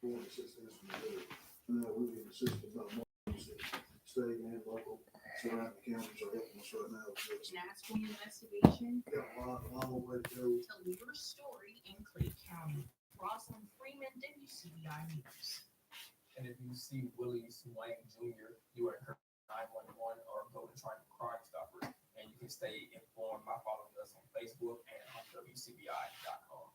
going to assist this from the now we're being assisted by more state and local surrounding counties are helping us right now with this. National investigation. Got a long way to go. Tell your story in Clay County. Rosalind Freeman, WCBI News. And if you see Willie Swain Jr., you are encouraged 911 or go to Crime Stoppers, and you can stay informed by following us on Facebook and on WCBI.com.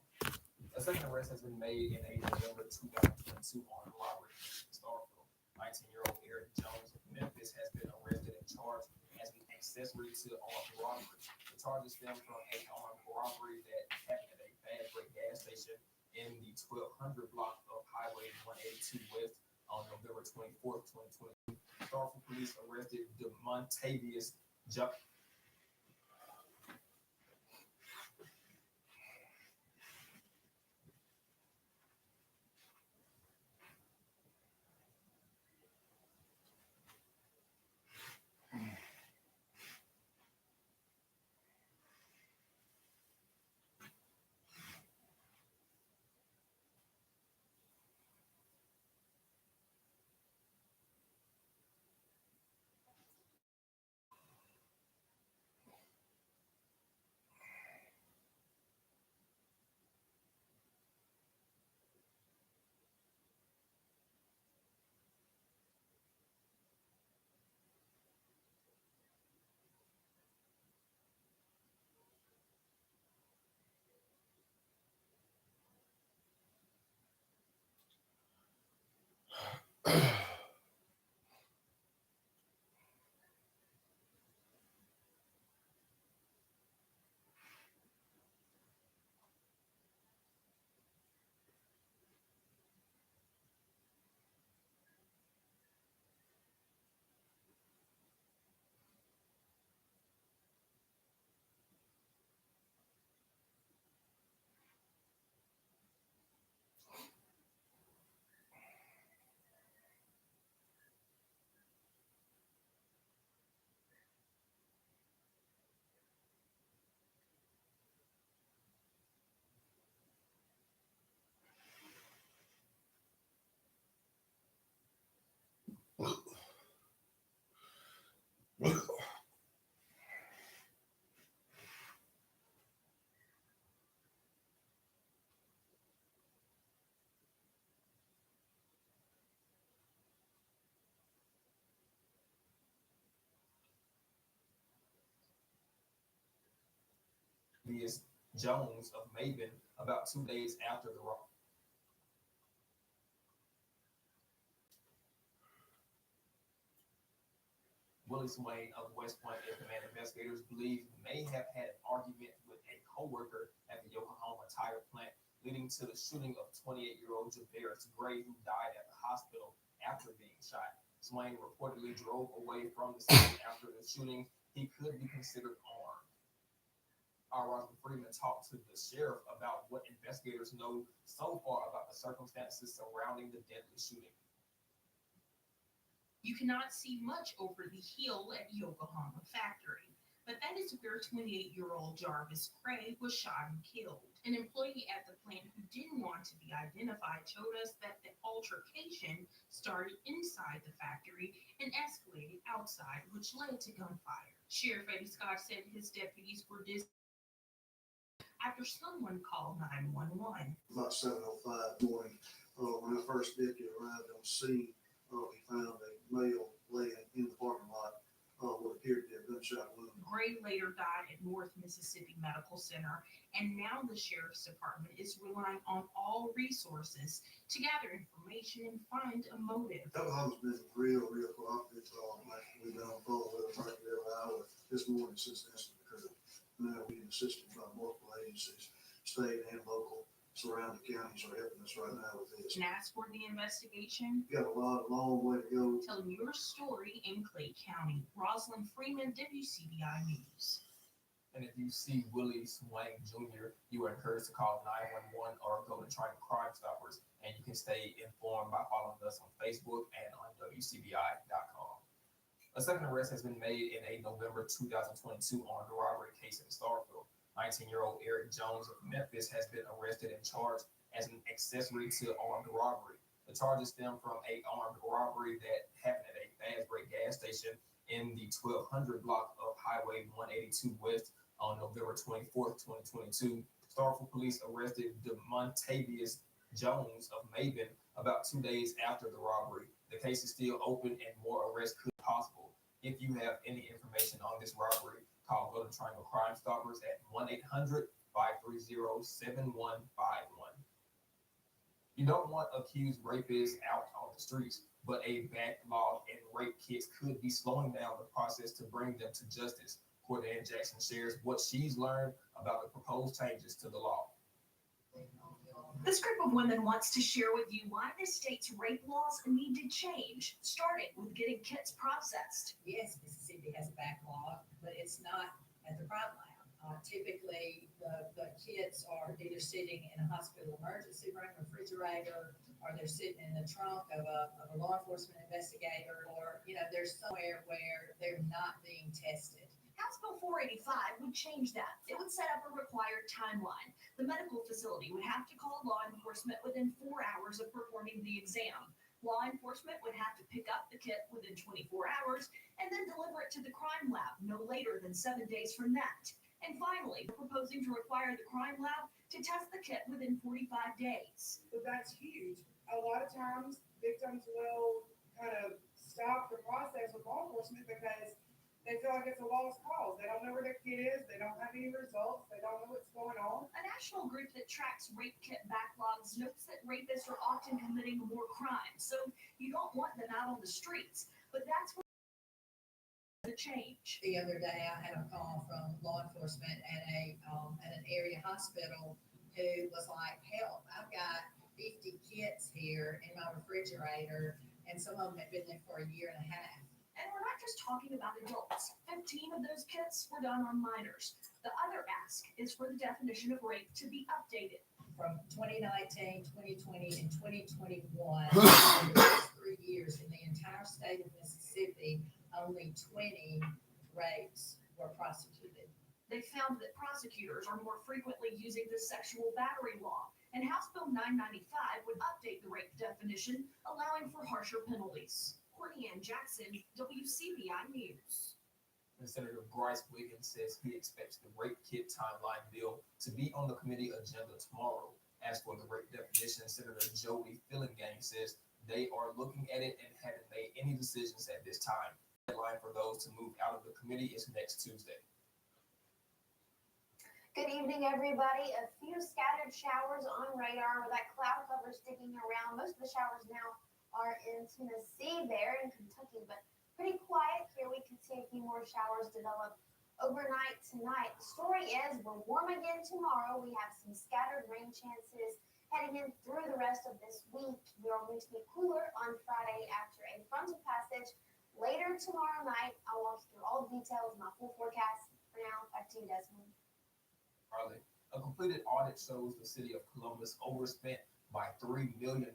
A second arrest has been made in a November 2022 armed robbery in Starkville. 19-year-old Eric Jones of Memphis has been arrested and charged as an accessory to armed robbery. The charges stem from an armed robbery that happened at a fast food gas station in the 1200 block of Highway 182 West on November 24th, 2022. Starkville police arrested DeMontavious Jupp. Jones of Maven about 2 days after the robbery. Willie Swain of West Point Air Command investigators believe may have had an argument with a co-worker at the Yokohama tire plant, leading to the shooting of 28-year-old Javarius Gray, who died at the hospital after being shot. Swain reportedly drove away from the scene after the shooting. He could be considered armed. Our Rosalind Freeman talked to the sheriff about what investigators know so far about the circumstances surrounding the deadly shooting. You cannot see much over the hill at Yokohama factory, but that is where 28-year-old Jarvis Gray was shot and killed. An employee at the plant who didn't want to be identified told us that the altercation started inside the factory and escalated outside, which led to gunfire. Sheriff Eddie Scott said his deputies were after someone called 911. About 7:05 morning, when our first deputy arrived on scene, we found a male laying in the parking lot what appeared to be a gunshot wound. Gray later died at North Mississippi Medical Center, and now the Sheriff's Department is relying on all resources to gather information and find a motive. Yokohama's been real cooperative. We've been on the phone with them every hour this morning since the incident occurred. Now we're being assisted by multiple agencies, state and local. Surrounding counties are helping us right now with this. And as for the investigation, We got a long way to go. Telling your story in Clay County. Rosalind Freeman, WCBI News. And if you see Willie Swain Jr., you are encouraged to call 911 or go to Crime Stoppers, and you can stay informed by following us on Facebook and on WCBI.com. A second arrest has been made in a November 2022 armed robbery case in Starkville. 19-year-old Eric Jones of Memphis has been arrested and charged as an accessory to armed robbery. The charges stem from an armed robbery that happened at a fast break gas station in the 1200 block of Highway 182 West on November 24th, 2022. Starkville police arrested DeMontavious Jones of Maven about 2 days after the robbery. The case is still open and more arrests could be possible. If you have any information on this robbery, call Golden Triangle Crime Stoppers at 1-800-530-7151. You don't want accused rapists out on the streets, but a backlog in rape kits could be slowing down the process to bring them to justice. Courtney Jackson shares what she's learned about the proposed changes to the law. This group of women wants to share with you why the state's rape laws need to change, starting with getting kits processed. Yes, Mississippi has a backlog, but it's not at the crime lab. Typically, the kits are either sitting in a hospital emergency room refrigerator, or they're sitting in the trunk of a law enforcement investigator, or, they're somewhere where they're not being tested. House Bill 485 would change that. It would set up a required timeline. The medical facility would have to call law enforcement within 4 hours of performing the exam. Law enforcement would have to pick up the kit within 24 hours and then deliver it to the crime lab no later than 7 days from that. And finally, we're proposing to require the crime lab to test the kit within 45 days. But that's huge. A lot of times, victims will kind of stop the process with law enforcement because they feel like it's a lost cause. They don't know where their kid is. They don't have any results. They don't know what's going on. A national group that tracks rape kit backlogs notes that rapists are often committing more crimes, so you don't want them out on the streets. But that's where the change. The other day, I had a call from law enforcement at an area hospital who was like, "Help! I've got 50 kits here in my refrigerator, and some of them have been there for a year and a half." And we're not just talking about adults. 15 of those kits were done on minors. The other ask is for the definition of rape to be updated. From 2019, 2020, and 2021, in the last 3 years in the entire state of Mississippi, only 20 rapes were prosecuted. They found that prosecutors are more frequently using the sexual battery law, and House Bill 995 would update the rape definition, allowing for harsher penalties. Courtney Jackson, WCBI News. And Senator Bryce Wiggins says he expects the rape kit timeline bill to be on the committee agenda tomorrow. As for the rape definition, Senator Jody Fillingang says they are looking at it and haven't made any decisions at this time. The deadline for those to move out of the committee is next Tuesday. Good evening, everybody. A few scattered showers on radar with that cloud cover sticking around. Most of the showers now are in Tennessee, there in Kentucky, but pretty quiet here. We could see a few more showers develop overnight tonight. The story is we're warm again tomorrow. We have some scattered rain chances heading in through the rest of this week. We are going to be cooler on Friday after a frontal passage. Later tomorrow night, I'll walk you through all the details of my full forecast. For now, back to you, Desmond. Harley, a completed audit shows the city of Columbus overspent by $3 million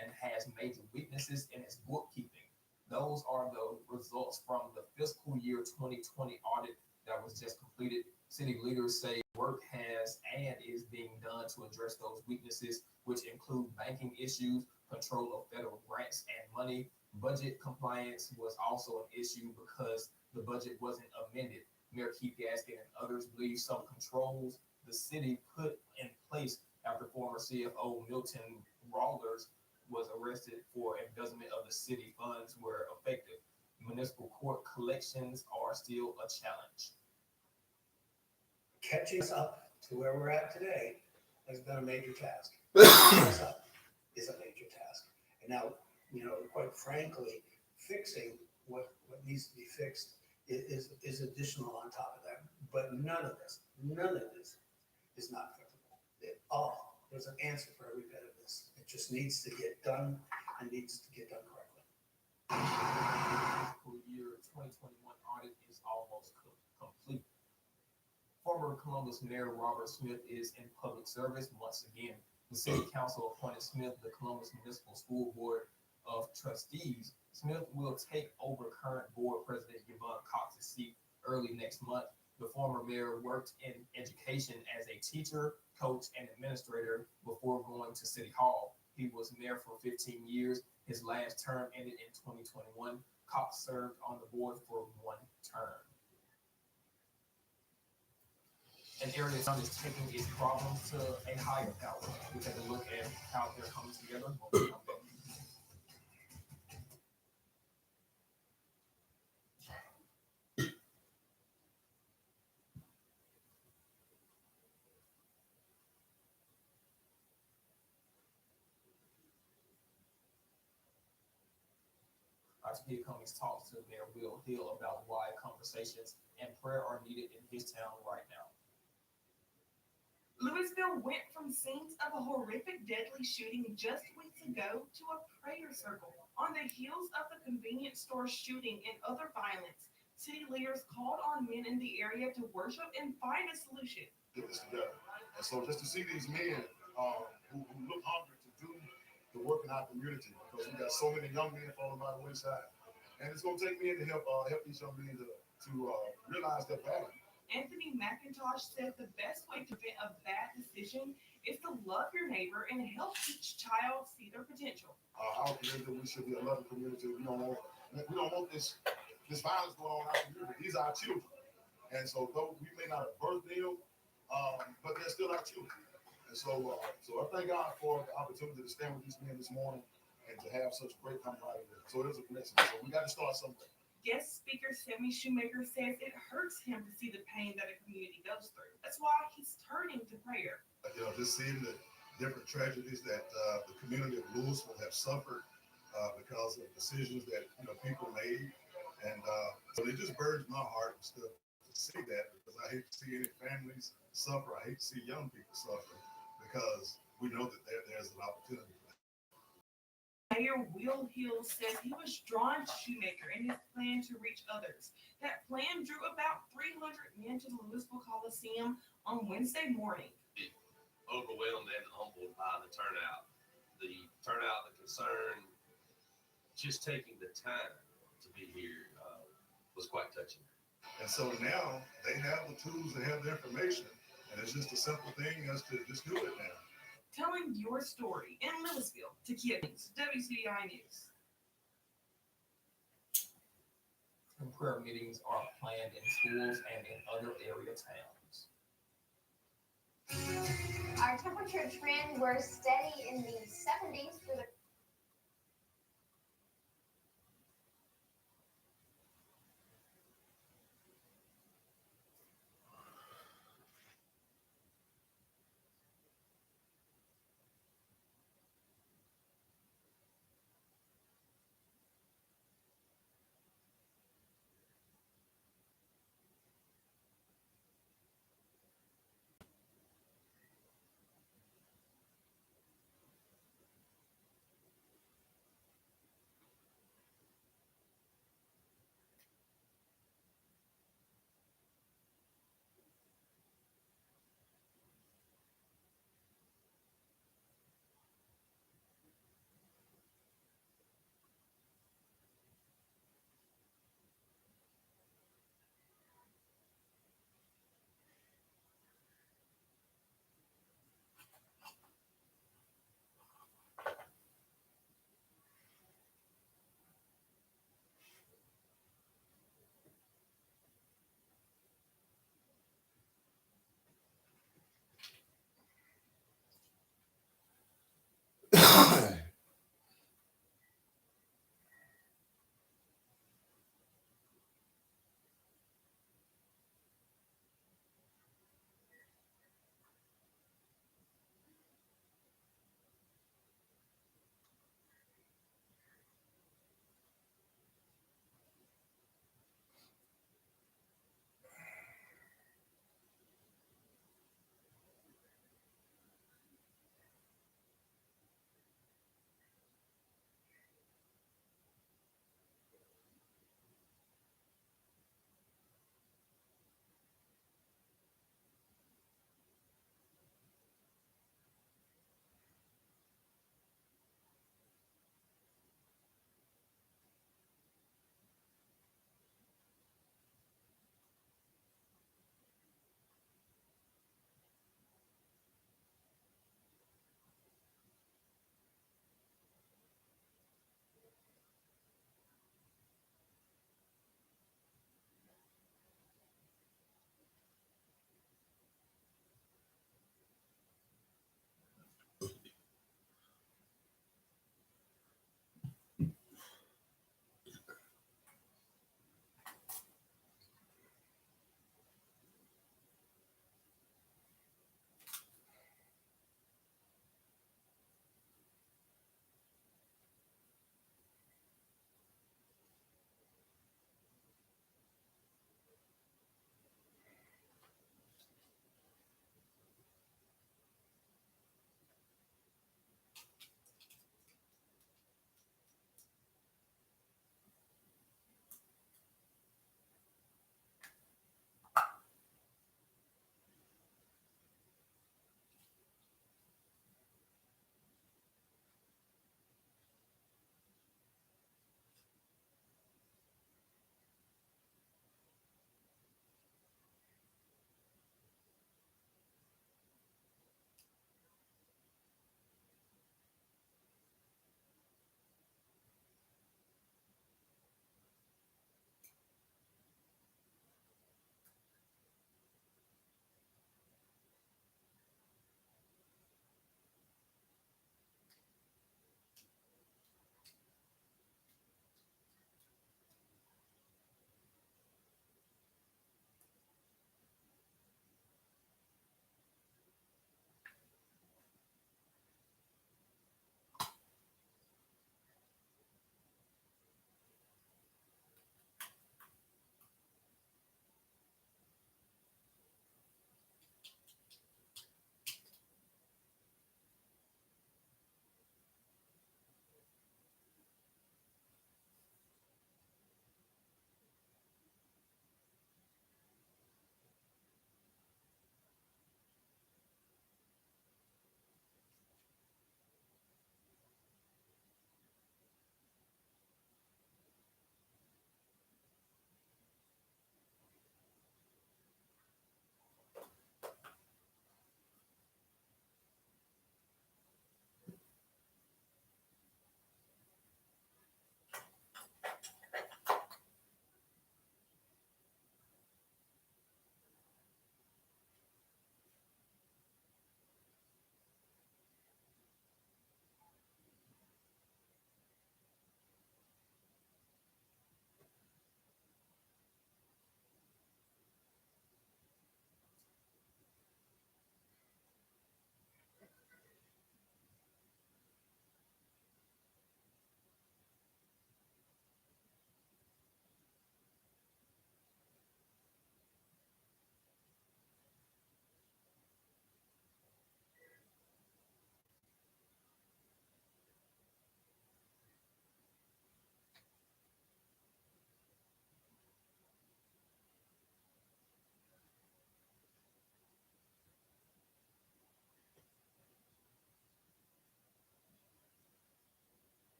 and has major weaknesses in its bookkeeping. Those are the results from the fiscal year 2020 audit that was just completed. City leaders say work has and is being done to address those weaknesses, which include banking issues, control of federal grants and money. Budget compliance was also an issue because the budget wasn't amended. Mayor Keith Gaskin and others believe some controls the city put in place after former CFO Milton Rawlers was arrested for embezzlement of the city funds were effective. Municipal court collections are still a challenge. Catching us up to where we're at today has been a major task. Catching us up is a major task. And now, quite frankly, fixing what needs to be fixed is additional on top of that. But none of this is not fixable. There's an answer for every bit of this. It just needs to get done and needs to get done correctly. Fiscal year 2021 audit is almost complete. Former Columbus Mayor Robert Smith is in public service once again. The city council appointed Smith the Columbus Municipal School Board of Trustees. Smith will take over current board president Yvonne Cox's seat early next month. The former mayor worked in education as a teacher, coach, and administrator before going to City Hall. He was mayor for 15 years. His last term ended in 2021. Cox served on the board for 1 term. An area that is taking its problems to a higher power. We take a look at how they're coming together. When we come back. Our speaker Cummings talks to Mayor Will Hill about why conversations and prayer are needed in his town right now. Louisville went from scenes of a horrific deadly shooting just weeks ago to a prayer circle. On the heels of the convenience store shooting and other violence, city leaders called on men in the area to worship and find a solution. Get this together. And so just to see these men who look hungry to do the work in our community, because we got so many young men falling by the wayside. And it's going to take men to help these young men to realize their value. Anthony McIntosh said the best way to prevent a bad decision is to love your neighbor and help each child see their potential. Our community, we should be a loving community. We don't want this violence going on in our community. These are our children. And so though we may not have birthed them, but they're still our children. And so I thank God for the opportunity to stand with these men this morning and to have such great camaraderie. So it is a blessing. So we got to start something. Guest speaker Sammy Shoemaker says it hurts him to see the pain that a community goes through. That's why he's turning to prayer. Just seeing the different tragedies that the community of Louisville have suffered because of decisions that people made, and so it just burdens my heart and stuff to see that, because I hate to see any families suffer. I hate to see young people suffer, because we know that there's an opportunity. Mayor Will Hill says he was drawn to Shoemaker and his plan to reach others. That plan drew about 300 men to the Louisville Coliseum on Wednesday morning. Overwhelmed and humbled by the turnout. The concern, just taking the time to be here was quite touching. And so now they have the tools, they have the information, and it's just a simple thing as to just do it now. Telling your story in Louisville to kids, WCBI News. And prayer meetings are planned in schools and in other area towns. Our temperature trend were steady in the 70s for the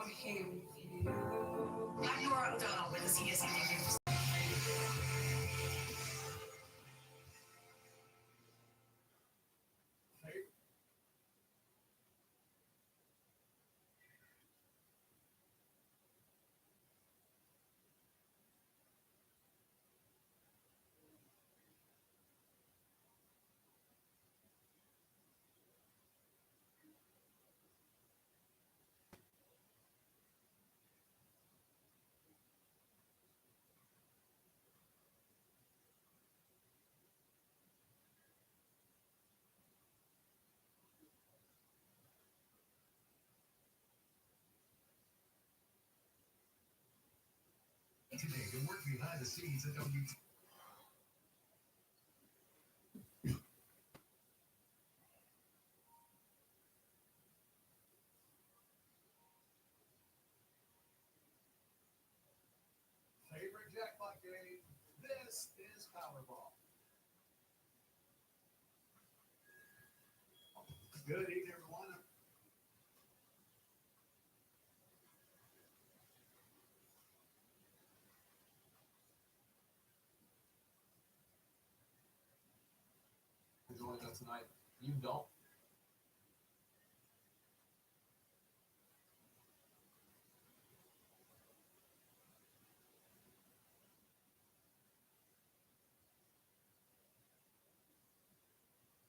I'm Nora O'Donnell with the CSC News. Today to work behind the scenes at WT. Favorite jackpot game? This is Powerball. Good evening, everyone. Joining us tonight. You don't.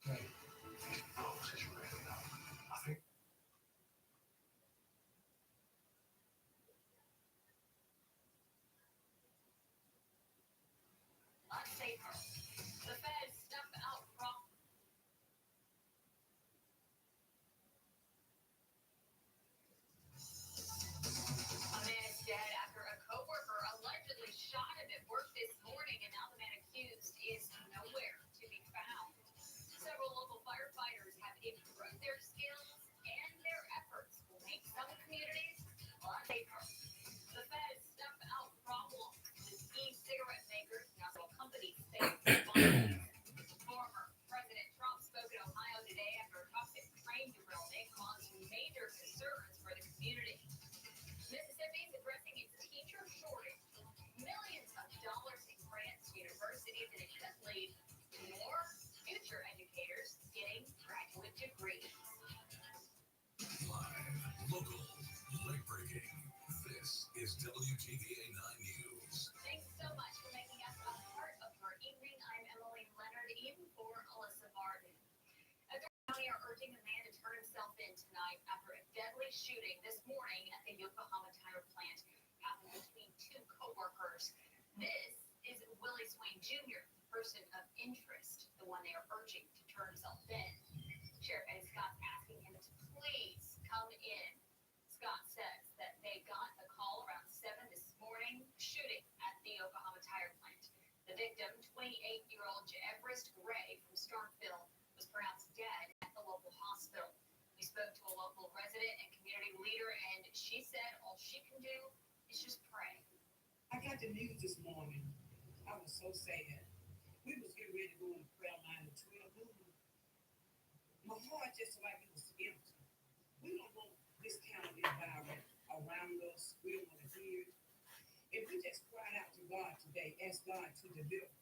Okay. Oh, she's ready now. I think. Unsafer. The feds snuff out wrong. A man is dead after a coworker allegedly shot him at work this morning, and now the man accused is nowhere to be found. Several local firefighters have improved their skills, and their efforts will make some communities a lot safer. The feds snuff out problems with e-cigarette makers and also companies face Former President Trump spoke in Ohio today after a toxic train derailment caused major concerns for the community. Mississippi is addressing its teacher shortage. Millions of dollars in grants to universities, and it could lead to more future educators getting graduate degrees. Live, local, late-breaking. This is WTVA 9 News. Thanks so much for making us a part of your evening. I'm Emily Leonard, in for Alyssa Martin. Authorities County are urging a man to turn himself in tonight after a deadly shooting this morning at the Yokohama Tire plant happened between two co-workers. This is Willie Swain Jr., the person of interest, the one they are urging to turn himself in. Sheriff Eddie Scott's asking him to please come in. Scott says that they got a call around 7 this morning, shooting at the Yokohama Tire plant. The victim, 28-year-old Everest Gray from Starkville, was pronounced dead at the local hospital. We spoke to a local resident and community leader, and she said all she can do is just pray. I got the news this morning. I was so sad. We was getting ready to go on the prayer line at 12 noon. My heart just like it was empty. We don't want this kind of environment around us. We don't want to hear it. If we just cried out to God today, ask God to deliver,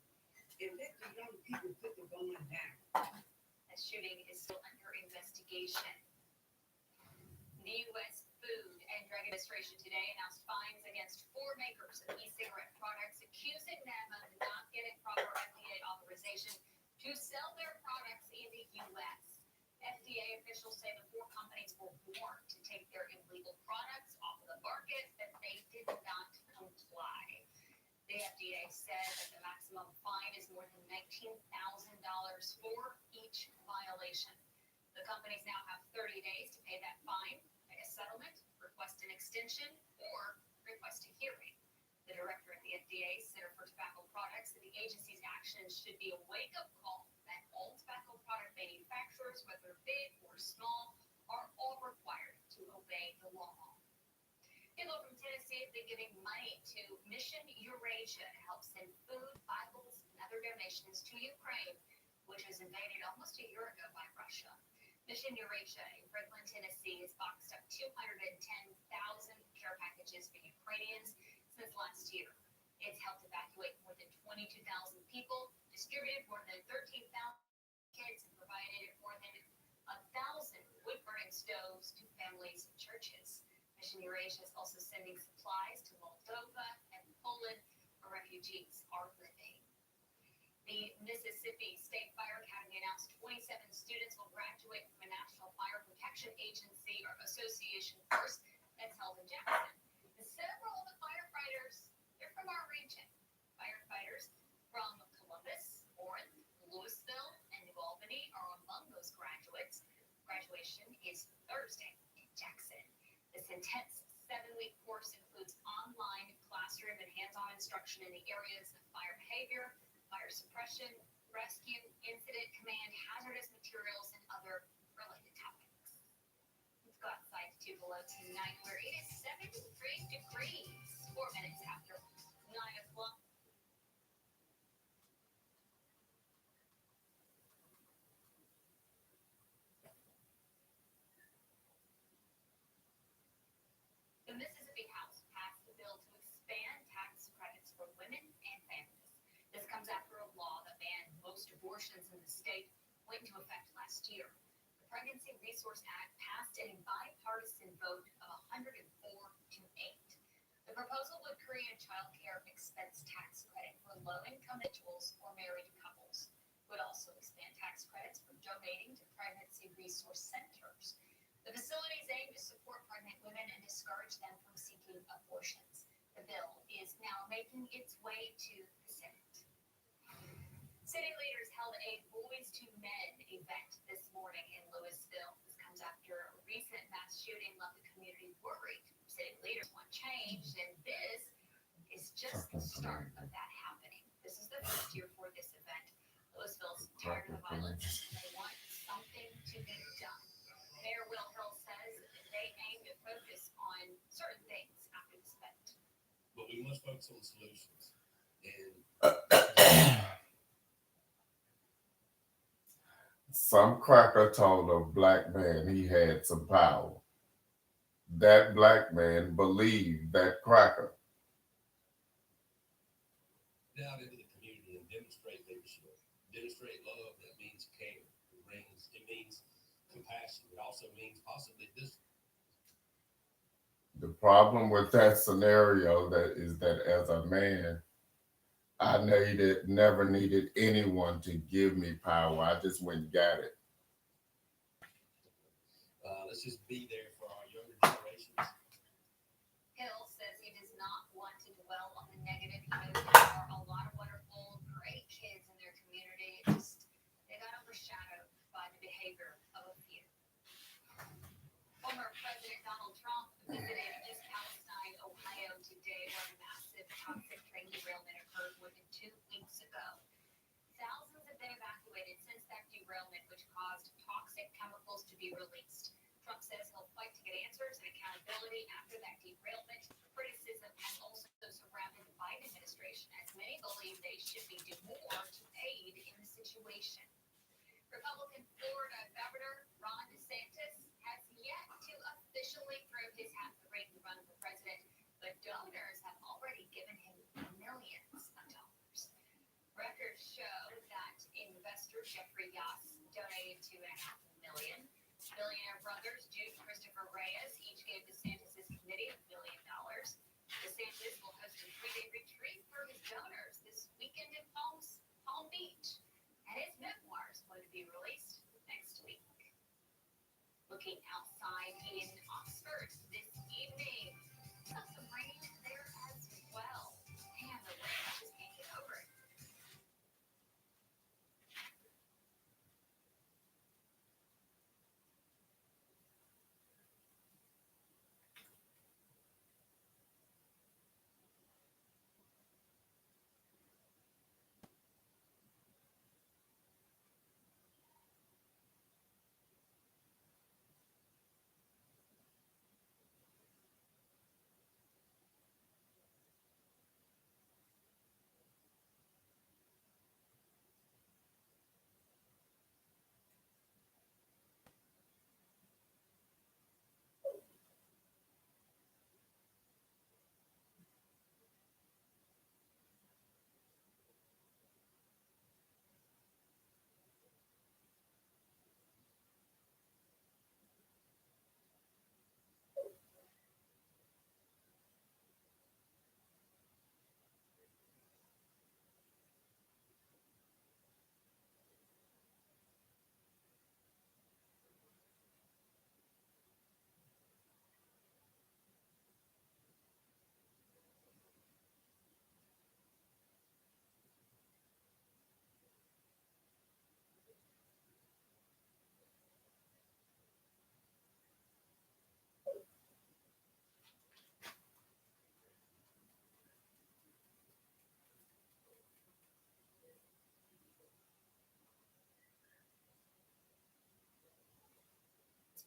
and let the young people put the gun down. The shooting is still under investigation. The U.S. Food and Drug Administration today announced fines against 4 makers of e-cigarette products, accusing them of not getting proper FDA authorization to sell their products in the U.S. FDA officials say the 4 companies were warned to take their illegal products off of the market, but they did not comply. The FDA said that the maximum fine is more than $19,000 for each violation. The companies now have 30 days to pay that fine, pay a settlement, request an extension, or request a hearing. The director of the FDA, Center for Tobacco Products, said the agency's actions should be a wake-up call that all tobacco product manufacturers, whether big or small, are all required to obey the law. People from Tennessee have been giving money to Mission Eurasia to help send food, Bibles, and other donations to Ukraine, which was invaded almost a year ago by Russia. Mission Eurasia in Franklin, Tennessee has boxed up 210,000 care packages for Ukrainians since last year. It's helped evacuate more than 22,000 people, distributed more than 13,000 kits, and provided more than 1,000 wood-burning stoves to families and churches. Mission Eurasia is also sending supplies to Moldova and Poland, where refugees are living. The Mississippi State Fire Academy announced 27 students will graduate from a National Fire Protection Agency or Association course that's held in Jackson. And several of the firefighters, they're from our region. Firefighters from Columbus, Warren, Louisville, and New Albany are among those graduates. Graduation is Thursday in Jackson. This intense 7-week course includes online classroom and hands-on instruction in the areas of fire behavior, fire suppression, rescue, incident command, hazardous materials, and other related topics. Let's go outside to below tonight where it is 73 degrees, 4 minutes after 9 o'clock. The Mississippi House passed a bill to expand tax credits for women and families. This comes after a law that banned most abortions in the state went into effect last year. The Pregnancy Resource Act passed in a bipartisan vote of 104 to 8. The proposal would create a child care expense tax credit for low-income individuals or married couples. It would also expand tax credits for donating to pregnancy resource centers. The facilities aim to support pregnant women and discourage them from seeking abortions. The bill is now making its way to the Senate. City leaders held a Boys to Men event this morning in Louisville. This comes after a recent mass shooting left the community worried. City leaders want change, and this is just the start of that happening. This is the first year for this event. Louisville's tired of the violence, and they want something to be done. Mayor Will Hill says they aim to focus on certain things after this event. But we must focus on solutions. And some cracker told a black man he had some power. That black man believed that cracker. out into the community and demonstrate leadership, demonstrate love. That means care. It means compassion. It also means possibly this. The problem with that scenario is that as a man, I never needed anyone to give me power. I just went and got it. Let's just be there for our younger generations. Hill says he does not want to dwell on the negative. He knows there are a lot of wonderful, great kids in their community. They got overshadowed by the behavior of a few. Former President Donald Trump visited East Palestine, Ohio today, where a massive toxic train derailment occurred more than 2 weeks ago. Thousands have been evacuated since that derailment, which caused toxic chemicals to be released. Trump says he'll fight to get answers and accountability after that derailment. Criticism has also surrounded the Biden administration, as many believe they should be doing more to aid in the situation. Republican Florida Governor Ron DeSantis has yet to officially throw his hat in the ring to run for president, but donors have already given him millions of dollars. Records show that investor Jeffrey Yass donated $2.5 million. Billionaire brothers Jude and Christopher Reyes each gave DeSantis' committee $1 million. DeSantis will host a 3-day retreat for his donors this weekend in Palm Beach, and his memoir is going to be released next week. Looking outside in Oxford this evening, some rain there as well. Man, the rain, I just can't get over it.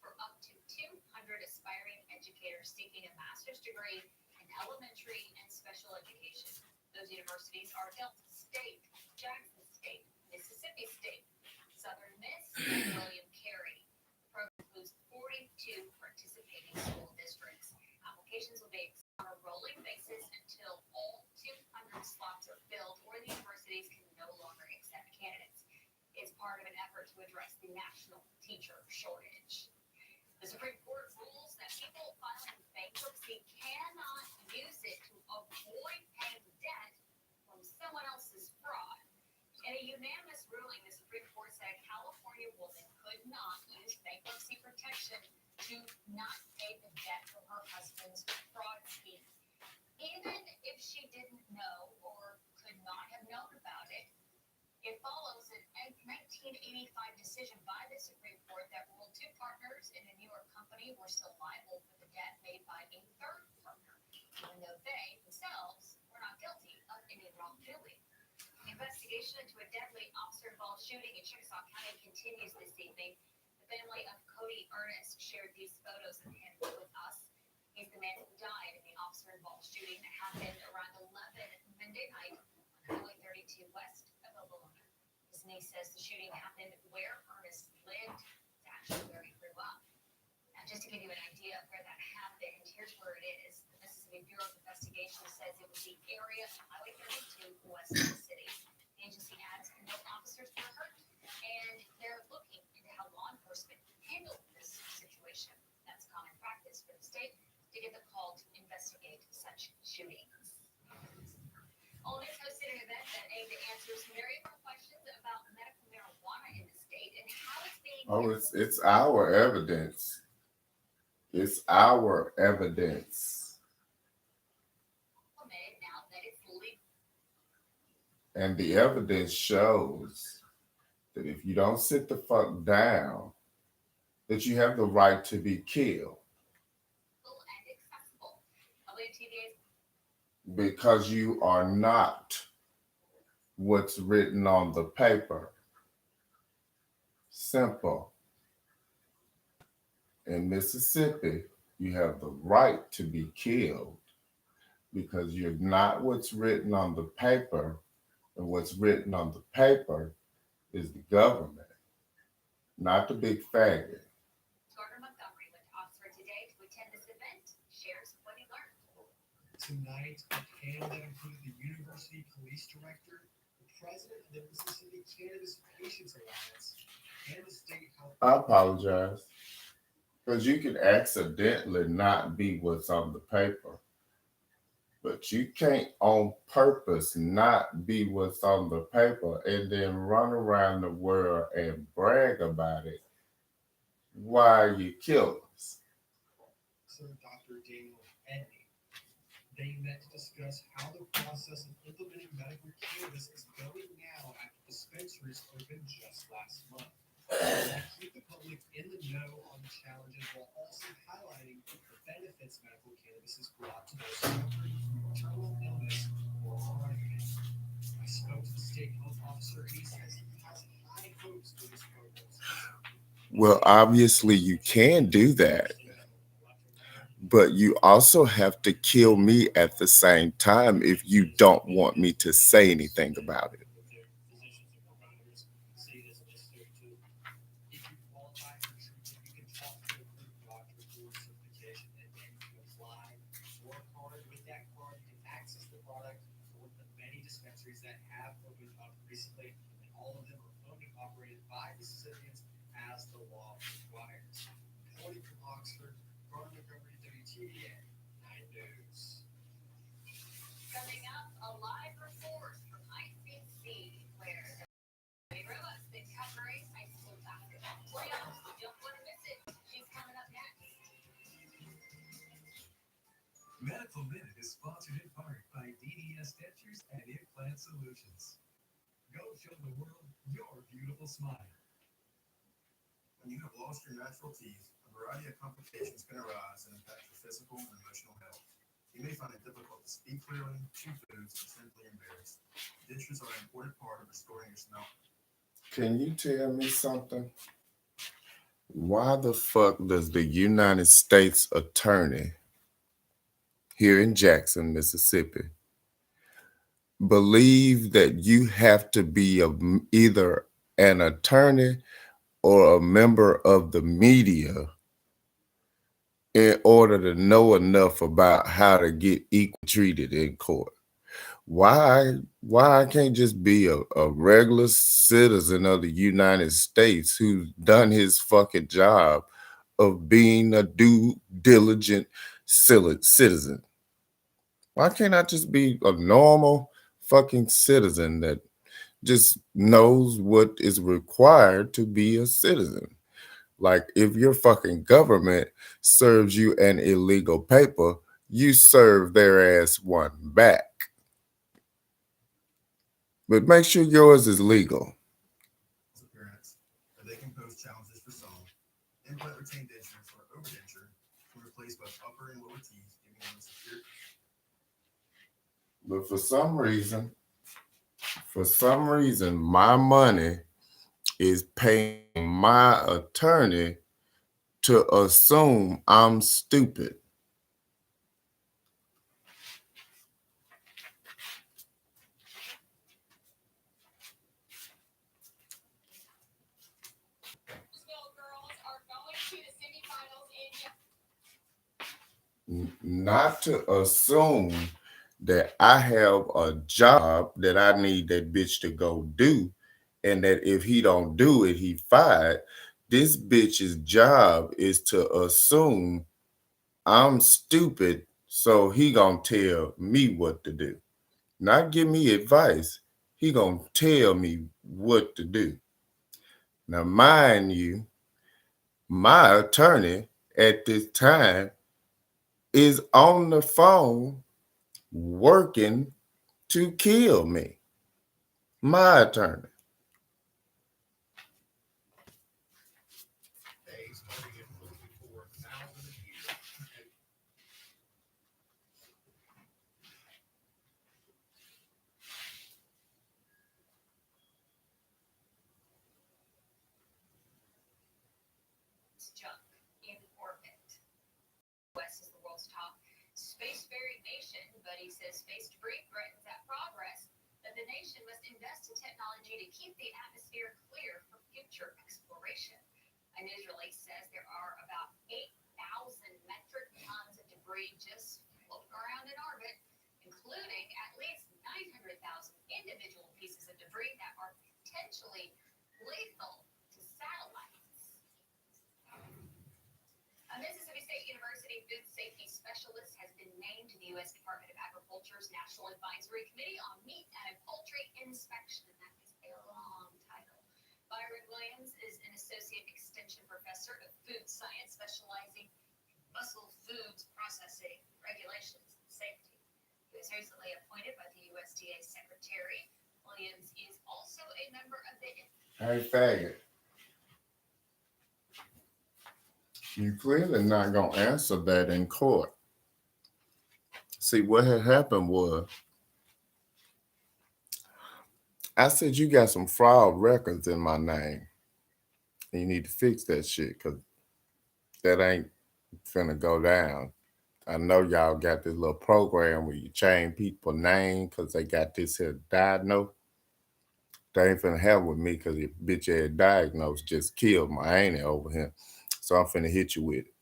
for up to 200 aspiring educators seeking a master's degree in elementary and special education. Those universities are Delta State, Jackson State, Mississippi State, Southern Miss, and William Carey. The program includes 42 participating school districts. Applications will be on a rolling basis until all 200 slots are filled or the universities can no longer accept candidates. It's part of an effort to address the national teacher shortage. The Supreme Court rules that people filing bankruptcy cannot use it to avoid paying debt from someone else's fraud. In a unanimous ruling, the Supreme Court said a California woman could not use bankruptcy protection to not pay the debt from her husband's fraud scheme. Even if she didn't know or could not have known about it, it follows a 1985 decision by the Supreme Court that ruled two partners in a New York company were still liable for the debt made by a third partner, even though they themselves were not guilty of any wrongdoing. The investigation into a deadly officer-involved shooting in Chickasaw County continues this evening. The family of Cody Ernest shared these photos of him with us. He's the man who died in the officer-involved shooting that happened around 11 Monday night on Highway 32 west of Oklahoma. His niece says the shooting happened where Ernest lived. It's actually where he grew up. Now, just to give you an idea of where that happened, here's where it is. The Mississippi Bureau of Investigation says it was the area of Highway 32 west of the city. The agency adds no officers were hurt, and they're looking into how law enforcement handled this situation. That's common practice for the state to get the call to investigate such shootings. All News hosted an event that aimed to answer some very important questions about medical marijuana in the state and how it's being It's our evidence. It's our evidence. implemented now that it's legal. And the evidence shows that if you don't sit the fuck down, that you have the right to be killed. And accessible. WTVA's Because you are not what's written on the paper. Simple. In Mississippi, you have the right to be killed because you're not what's written on the paper, and what's written on the paper is the government, not the big faggot. Gardner Montgomery went to Oxford today to attend this event, shares what he learned. Tonight, a panel that included the University Police Director, the President of the Mississippi Cannabis Patients Alliance, and the State Health. I apologize. Because you can accidentally not be what's on the paper. But you can't on purpose not be what's on the paper and then run around the world and brag about it while you kill us. Sir Dr. Daniel Edney. They met to discuss how the process of implementing medical cannabis is going now after dispensaries opened just last month. To keep the public in the know on the challenges while also highlighting the benefits medical cannabis has brought to those suffering from terminal illness or chronic pain. I spoke to the state health officer and he says he has high hopes for this program. Well, obviously you can do that. But you also have to kill me at the same time if you don't want me to say anything about it. That have opened up recently, and all of them are owned and operated by Mississippians as the law requires. Reporting from Oxford, Gardner Montgomery, WTVA 9 News. Coming up, a live report from ICC, where the robots been covering high school basketball playoffs. You don't want to miss it. She's coming up next. Medical Minute is sponsored in part by DDS Dentures and Implant Solutions. Go show the world your beautiful smile. When you have lost your natural teeth, a variety of complications can arise and impact your physical and emotional health. You may find it difficult to speak clearly, chew foods, and simply embarrassed. Dentures are an important part of restoring your smell. Can you tell me something? Why the fuck does the United States Attorney here in Jackson, Mississippi, believe that you have to be either an attorney or a member of the media in order to know enough about how to get equal treated in court? Why I can't just be a regular citizen of the United States who's done his fucking job of being a due diligent citizen? Why can't I just be a normal fucking citizen that just knows what is required to be a citizen? Like, if your fucking government serves you an illegal paper, you serve their ass one back. But make sure yours is legal. Appearance, but they can pose challenges for some. Implant retained dentures or overdenture can replace both upper and lower teeth, giving them a secure. But for some reason, my money is paying my attorney to assume I'm stupid. Not to assume that I have a job that I need that bitch to go do, and that if he don't do it, he fired. This bitch's job is to assume I'm stupid, so he gonna tell me what to do. Not give me advice. He gonna tell me what to do. Now, mind you, my attorney at this time is on the phone working to kill me. My attorney. Junk in orbit. West is the world's top space-faring nation, but he says space debris threatens that progress, that the nation must invest in technology to keep the atmosphere clear for future exploration. A news release says there are about 8,000 metric tons of debris just floating around in orbit, including at least 900,000 individual pieces of debris that are potentially lethal to satellites. A Mississippi State University food safety specialist has been named to the U.S. Department of Agriculture's National Advisory Committee on Meat and Poultry Inspection. That is a long title. Byron Williams is an associate extension professor of food science specializing in muscle foods processing, regulations, and safety. He was recently appointed by the USDA Secretary. Williams is also a member of the... Hey, faggot. You clearly not gonna answer that in court. See, what had happened was, I said you got some fraud records in my name. And you need to fix that shit, because that ain't finna go down. I know y'all got this little program where you change people's name because they got this here diagnosed. They ain't finna have with me because your bitch ass diagnosed just killed my auntie over here. So I'm finna hit you with it.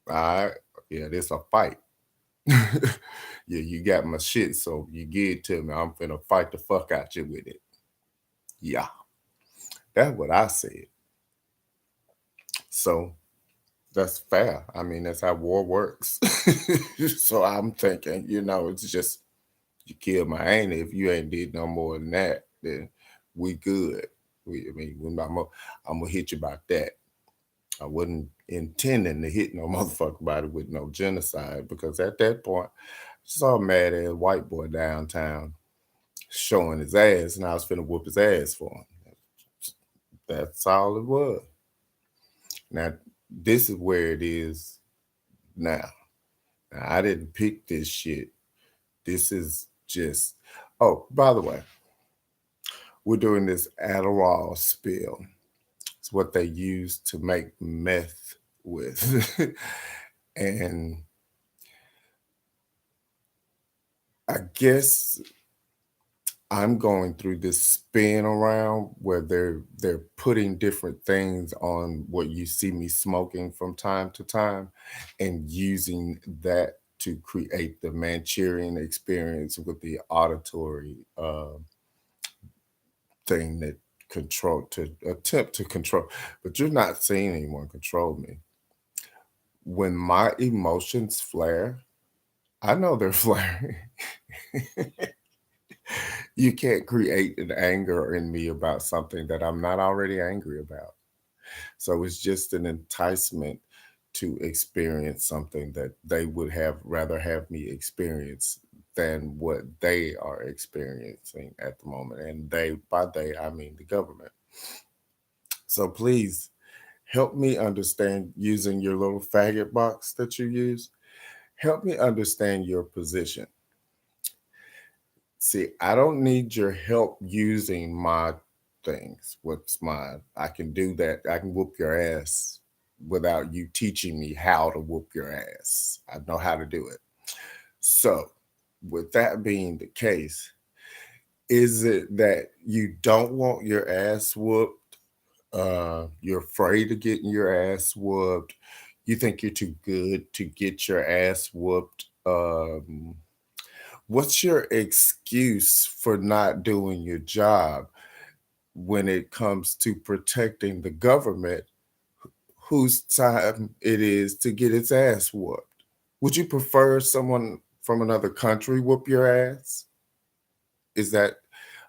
All right? Yeah, this a fight. Yeah, you got my shit, so you give it to me. I'm finna fight the fuck out you with it. Yeah. That's what I said. So that's fair. I mean, that's how war works. So I'm thinking, it's just you kill my auntie. If you ain't did no more than that, then we good. I'm gonna hit you about that. I wasn't intending to hit no motherfucker body with no genocide, because at that point, I saw a mad ass white boy downtown showing his ass, and I was finna whoop his ass for him. That's all it was. Now, this is where it is now. Now, I didn't pick this shit. This is just, oh, by the way, we're doing this Adderall spill. It's what they use to make meth with. And I guess I'm going through this spin around where they're putting different things on what you see me smoking from time to time and using that to create the Manchurian experience with the auditory thing that control to attempt to control, but you're not seeing anyone control me. When my emotions flare, I know they're flaring. You can't create an anger in me about something that I'm not already angry about. So it's just an enticement to experience something that they would have rather have me experience than what they are experiencing at the moment. And they, by they, I mean the government. So please help me understand using your little faggot box that you use. Help me understand your position. See, I don't need your help using my things. What's mine? I can do that. I can whoop your ass without you teaching me how to whoop your ass. I know how to do it. So, with that being the case, is it that you don't want your ass whooped? You're afraid of getting your ass whooped. You think you're too good to get your ass whooped. What's your excuse for not doing your job when it comes to protecting the government whose time it is to get its ass whooped? Would you prefer someone from another country whoop your ass? Is that,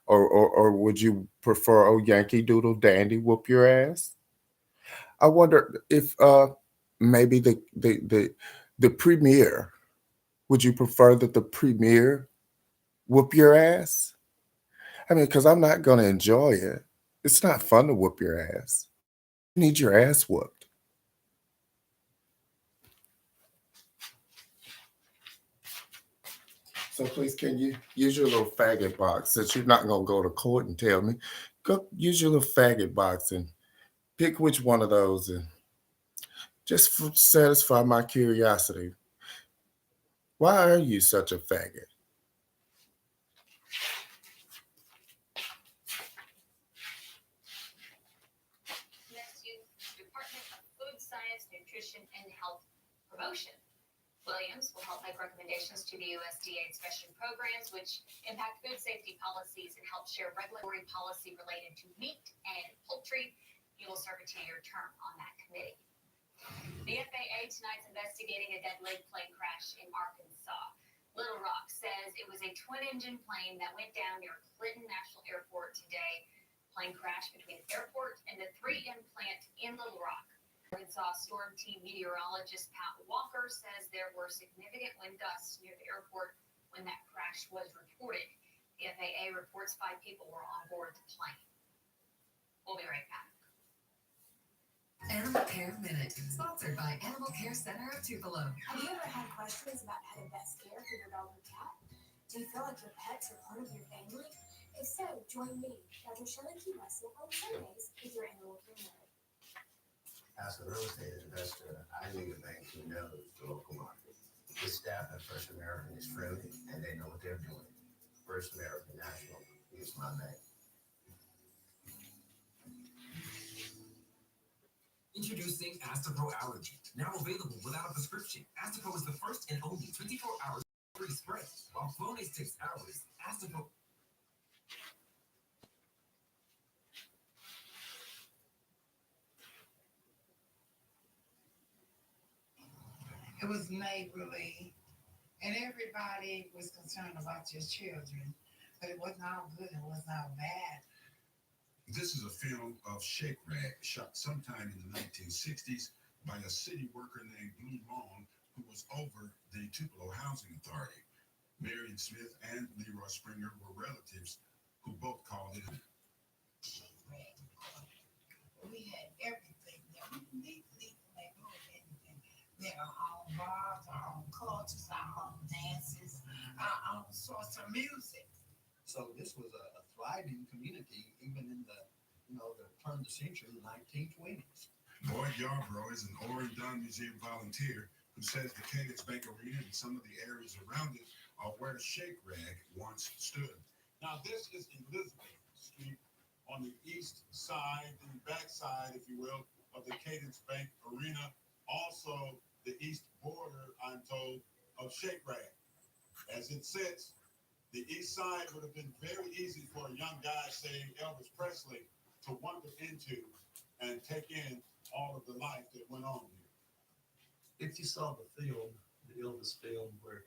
or would you prefer oh Yankee Doodle Dandy whoop your ass? I wonder if maybe the premier, would you prefer that the premier whoop your ass? I mean, because I'm not going to enjoy it. It's not fun to whoop your ass. You need your ass whooped. So please, can you use your little faggot box since you're not going to go to court and tell me? Go use your little faggot box and pick which one of those and just satisfy my curiosity. Why are you such a faggot? Next, Department of Food Science, Nutrition, and Health Promotion. Williams will help make recommendations to the USDA inspection programs, which impact food safety policies and help share regulatory policy related to meat and poultry. You will serve a 2-year term on that committee. The FAA tonight's investigating a deadly plane crash in Arkansas. Little Rock says it was a twin-engine plane that went down near Clinton National Airport today. Plane crash between the airport and the 3M plant in Little Rock. Arkansas Storm Team meteorologist Pat Walker says there were significant wind gusts near the airport when that crash was reported. The FAA reports 5 people were on board the plane. We'll be right back. Animal Care Minute, sponsored by Animal Care Center of Tupelo. Have you ever had questions about how to best care for your dog or cat? Do you feel like your pets are part of your family? If so, join me, Dr. Shelley Key Russell, on Sundays with your Animal Care Minute. As a real estate investor, I need a bank who knows the local market. The staff at First American is friendly and they know what they're doing. First American National is my bank. Introducing Astapro Allergy, now available without a prescription. Astapro is the first and only 24-hour free spray. While Flonase takes hours, Astapro. It was neighborly, and everybody was concerned about your children, but it wasn't all good, it wasn't all bad. This is a film of Shake Rag, shot sometime in the 1960s by a city worker named Blue Long, who was over the Tupelo Housing Authority. Marion Smith and Leroy Springer were relatives who both called it. We had everything that we needed to make anything. We had our own bars, our own cultures, our own dances, our own sorts of music. So this was a thriving community, even in the the turn of the century, the 1920s. Boyd Yarborough is an Orin Dunn Museum volunteer who says the Cadence Bank Arena and some of the areas around it are where Shake Rag once stood. Now, this is Elizabeth Street on the east side, the back side, if you will, of the Cadence Bank Arena. Also, the east border, I'm told, of Shake Rag. As it sits, the east side would have been very easy for a young guy, say Elvis Presley, to wander into and take in all of the life that went on here. If you saw the film, the Elvis film, where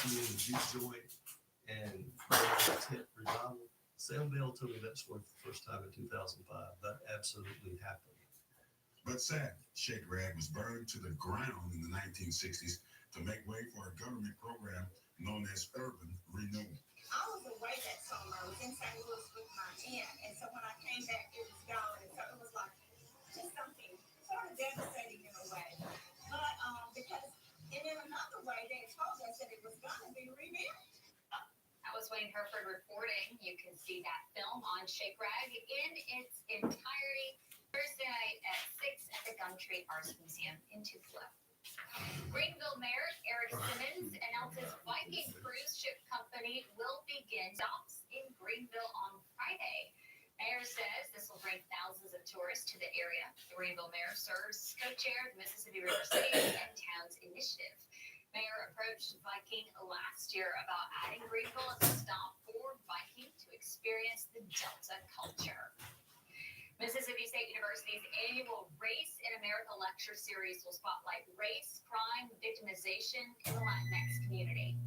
you in the juke joint and tent revival, Sam Bell told me that story for the first time in 2005. That absolutely happened. But sad, Shake Rag was burned to the ground in the 1960s to make way for a government program known as urban renewal. I was away that summer. I was in St. Louis with my aunt, and so when I came back, it was gone. And so it was like just something sort of devastating in a way. But because, and in another way, they told us that it was going to be rebuilt. That was Wayne Herford reporting. You can see that film on Shake Rag in its entirety Thursday night at 6 at the Gumtree Arts Museum in Tupelo. Greenville Mayor Eric Simmons announces Viking Cruise Ship Company will begin stops in Greenville on Friday. Mayor says this will bring thousands of tourists to the area. The Greenville Mayor serves co-chair of the Mississippi River Cities and Towns Initiative. Mayor approached Viking last year about adding Greenville as a stop for Viking to experience the Delta culture. Mississippi State University's annual Race in America lecture series will spotlight race, crime, victimization in the Latinx community.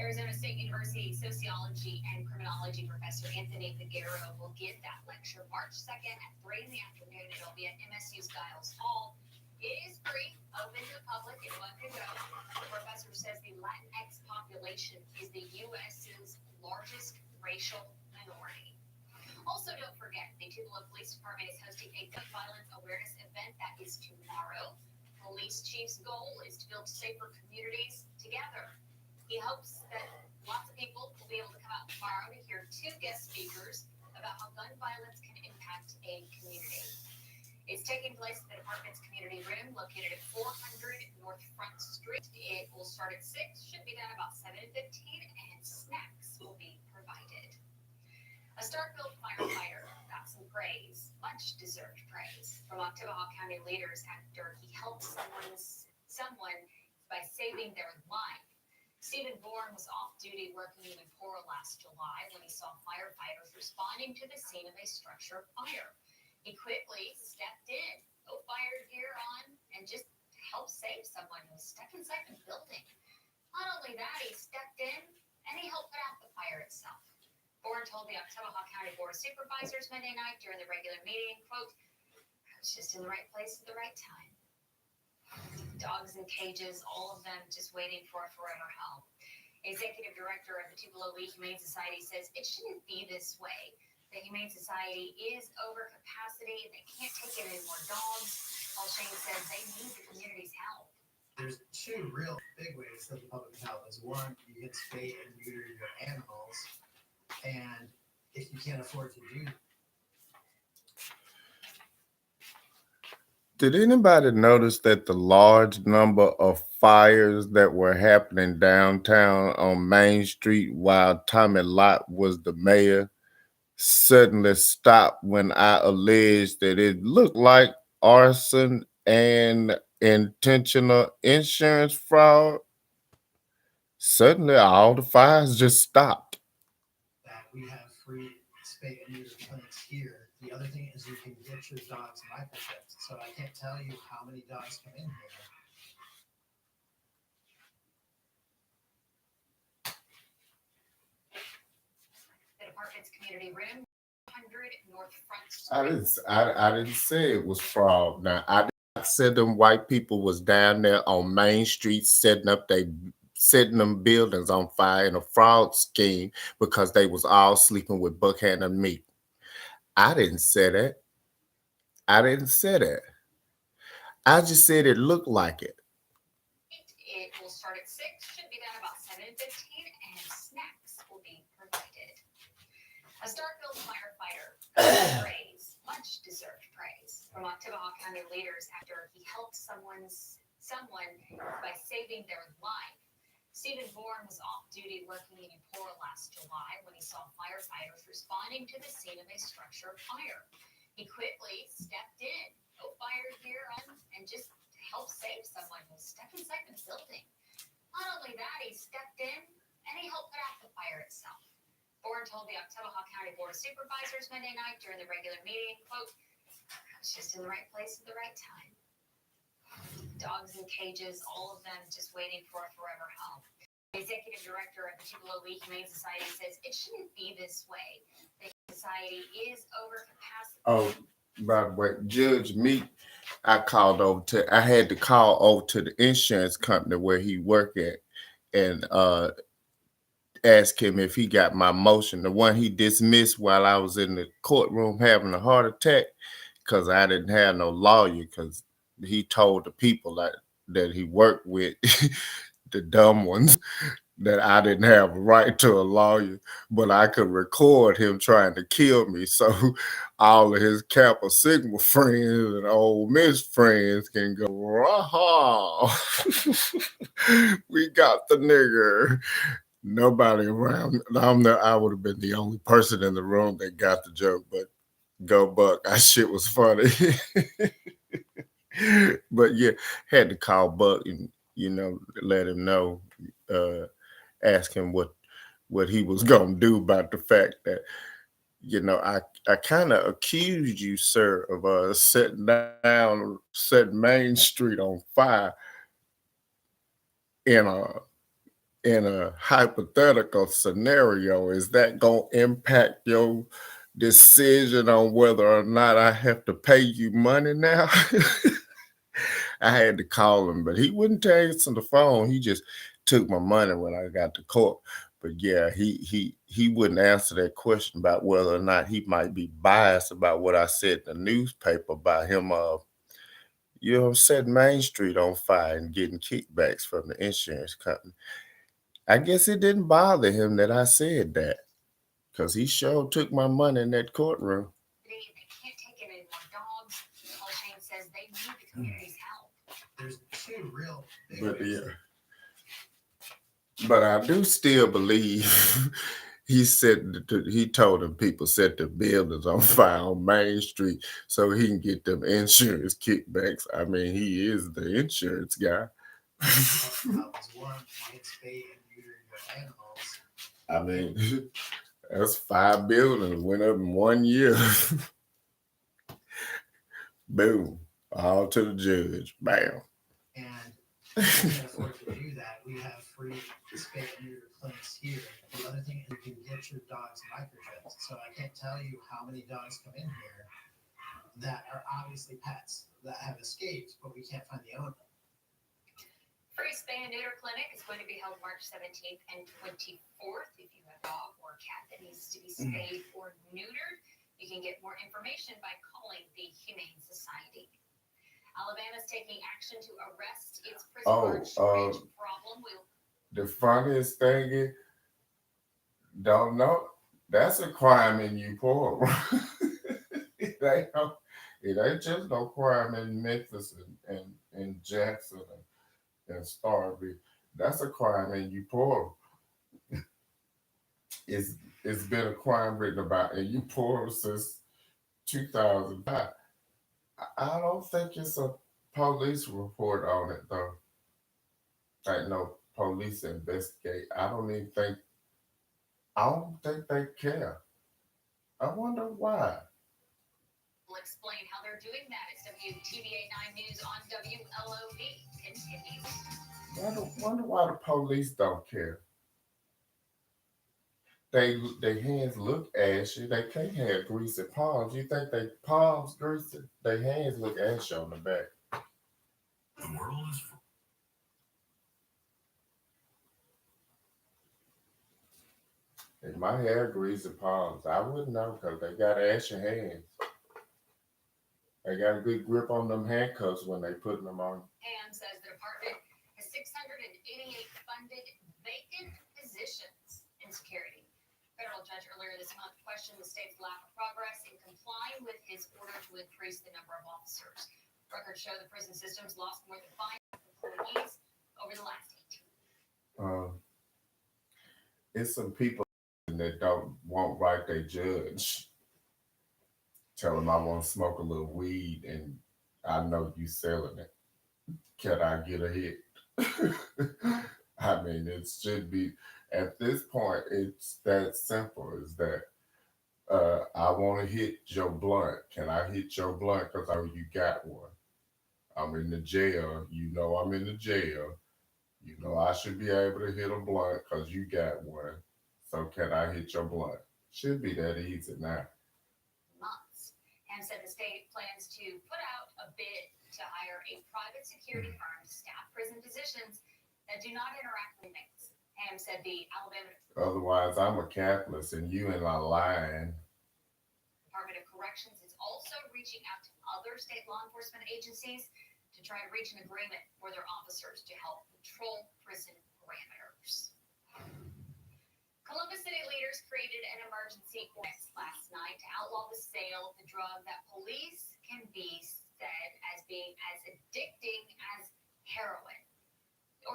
Arizona State University sociology and criminology professor Anthony Figueroa will give that lecture March 2nd at 3 in the afternoon. It'll be at MSU Skiles Hall. It is free, open to the public, anyone can go. The professor says the Latinx population is the U.S.'s largest racial minority. Also, don't forget, the Tupelo Police Department is hosting a gun violence awareness event that is tomorrow. Police chief's goal is to build safer communities together. He hopes that lots of people will be able to come out tomorrow to hear 2 guest speakers about how gun violence can impact a community. It's taking place at the department's community room located at 400 North Front Street. It will start at 6, should be done about 7:15, and snacks will be provided. A Starkville firefighter got some praise, much deserved praise, from Ottawa County leaders after he helped someone by saving their life. Stephen Bourne was off duty working in Emporia last July when he saw firefighters responding to the scene of a structure fire. He quickly stepped in, put fire gear on, and just helped save someone who was stuck inside the building. Not only that, he stepped in and he helped put out the fire itself. Bourne told the Ottawa County Board of Supervisors Monday night during the regular meeting, quote, "I was just in the right place at the right time." Dogs in cages, all of them just waiting for a forever home. Executive Director of the Tupelo League Humane Society says it shouldn't be this way. The Humane Society is over capacity. They can't take in any more dogs. Paul Shane says they need the community's help. There's 2 real big ways that the public health is. One, you can spay and neuter your animals. And if you can't afford to do. Did anybody notice that the large number of fires that were happening downtown on Main Street while Tommy Lott was the mayor suddenly stopped when I alleged that it looked like arson and intentional insurance fraud? Suddenly all the fires just stopped. That we have free spay and neuter clinics here. The other thing is you can get your dogs microchipped. So I can't tell you how many dogs come in here. The department's community room, 100 North Front Street. I didn't say it was fraud. Now I said them white people was down there on Main Street setting them buildings on fire in a fraud scheme because they was all sleeping with Buchanan meat. I didn't say that. I didn't say that. I just said it looked like it. It will start at 6, should be done about 7:15, and snacks will be provided. A Starkville praise, much deserved praise from Ottawa County leaders after he helped someone by saving their life. Stephen Bourne was off duty working in Emporia last July when he saw firefighters responding to the scene of a structure fire. He quickly stepped in, no fire gear on, and just helped save someone who was stuck inside the building. Not only that, he stepped in and he helped put out the fire itself. Bourne told the Ottawa County Board of Supervisors Monday night during the regular meeting, quote, "I was just in the right place at the right time." Dogs in cages, all of them just waiting for a forever home. The executive director of the Tupelo Humane Society says it shouldn't be this way. The society is over capacity. Oh, by the way, Judge Meek, I had to call over to the insurance company where he worked at and ask him if he got my motion, the one he dismissed while I was in the courtroom having a heart attack, because I didn't have no lawyer, because he told the people that he worked with, the dumb ones, that I didn't have a right to a lawyer, but I could record him trying to kill me. So all of his Kappa Sigma friends and Ole Miss friends can go, "Raha, we got the nigger." Nobody around. I would have been the only person in the room that got the joke, but go Buck. That shit was funny. But yeah, had to call Buck and, let him know, ask him what he was gonna do about the fact that, I kind of accused you, sir, of setting Main Street on fire in a hypothetical scenario. Is that gonna impact your decision on whether or not I have to pay you money now? I had to call him, but he wouldn't answer the phone. He just took my money when I got to court. But yeah, he wouldn't answer that question about whether or not he might be biased about what I said in the newspaper about him setting Main Street on fire and getting kickbacks from the insurance company. I guess it didn't bother him that I said that, because he sure took my money in that courtroom. They can't take it anymore. Dogs, Paul Shane says they need the community's help. There's two real big But ways. yeah. But I do still believe he told them people set the buildings on fire on Main Street so he can get them insurance kickbacks. I mean, he is the insurance guy. I mean, that's 5 buildings went up in 1 year. Boom. All to the judge. Bam. And we can afford to do that. We have free spay and neuter clinics here. The other thing is you can get your dog's microchipped. So I can't tell you how many dogs come in here that are obviously pets that have escaped, but we can't find the owner. Free spay and neuter clinic is going to be held March 17th and 24th. If you have a dog or a cat that needs to be spayed or neutered, you can get more information by calling the Humane Society. Alabama's taking action to arrest its prison guard shortage problem. The funniest thing is, don't know, that's a crime in Newport. It ain't just no crime in Memphis and Jackson and Starvey. That's a crime in Newport. It's been a crime written about in Newport since 2005. I don't think it's a police report on it though. Like no police investigate. I don't think they care. I wonder why. We'll explain how they're doing that as WTVA 9 News on WLOV continues. Wonder why the police don't care. Their hands look ashy. They can't have greasy palms. You think they palms greasy? Their hands look ashy on the back. The world is If my hair greasy palms, I wouldn't know because they got ashy hands. They got a good grip on them handcuffs when they put them on. Ham says the department has 688 funded vacant positions in security. Federal judge earlier this month questioned the state's lack of progress in complying with his order to increase the number of officers. Records show the prison system's lost more than 5 employees over the last 18. It's some people that won't write their judge. Tell them I want to smoke a little weed and I know you selling it. Can I get a hit? I mean, it should be, at this point, it's that simple. Is that I want to hit your blunt. Can I hit your blunt? Because I know you got one. I'm in the jail. You know I'm in the jail. You know I should be able to hit a blunt because you got one. So can I hit your blunt? Should be that easy now. Months. Ham said the state plans to put out a bid to hire a private security firm to staff prison positions that do not interact with inmates. Ham said the Alabama Otherwise, I'm a capitalist and you in my line. Department of Corrections is also reaching out to other state law enforcement agencies to try to reach an agreement for their officers to help patrol prison perimeters. Columbus City leaders created an emergency ordinance last night to outlaw the sale of the drug that police can be said as being as addicting as heroin. The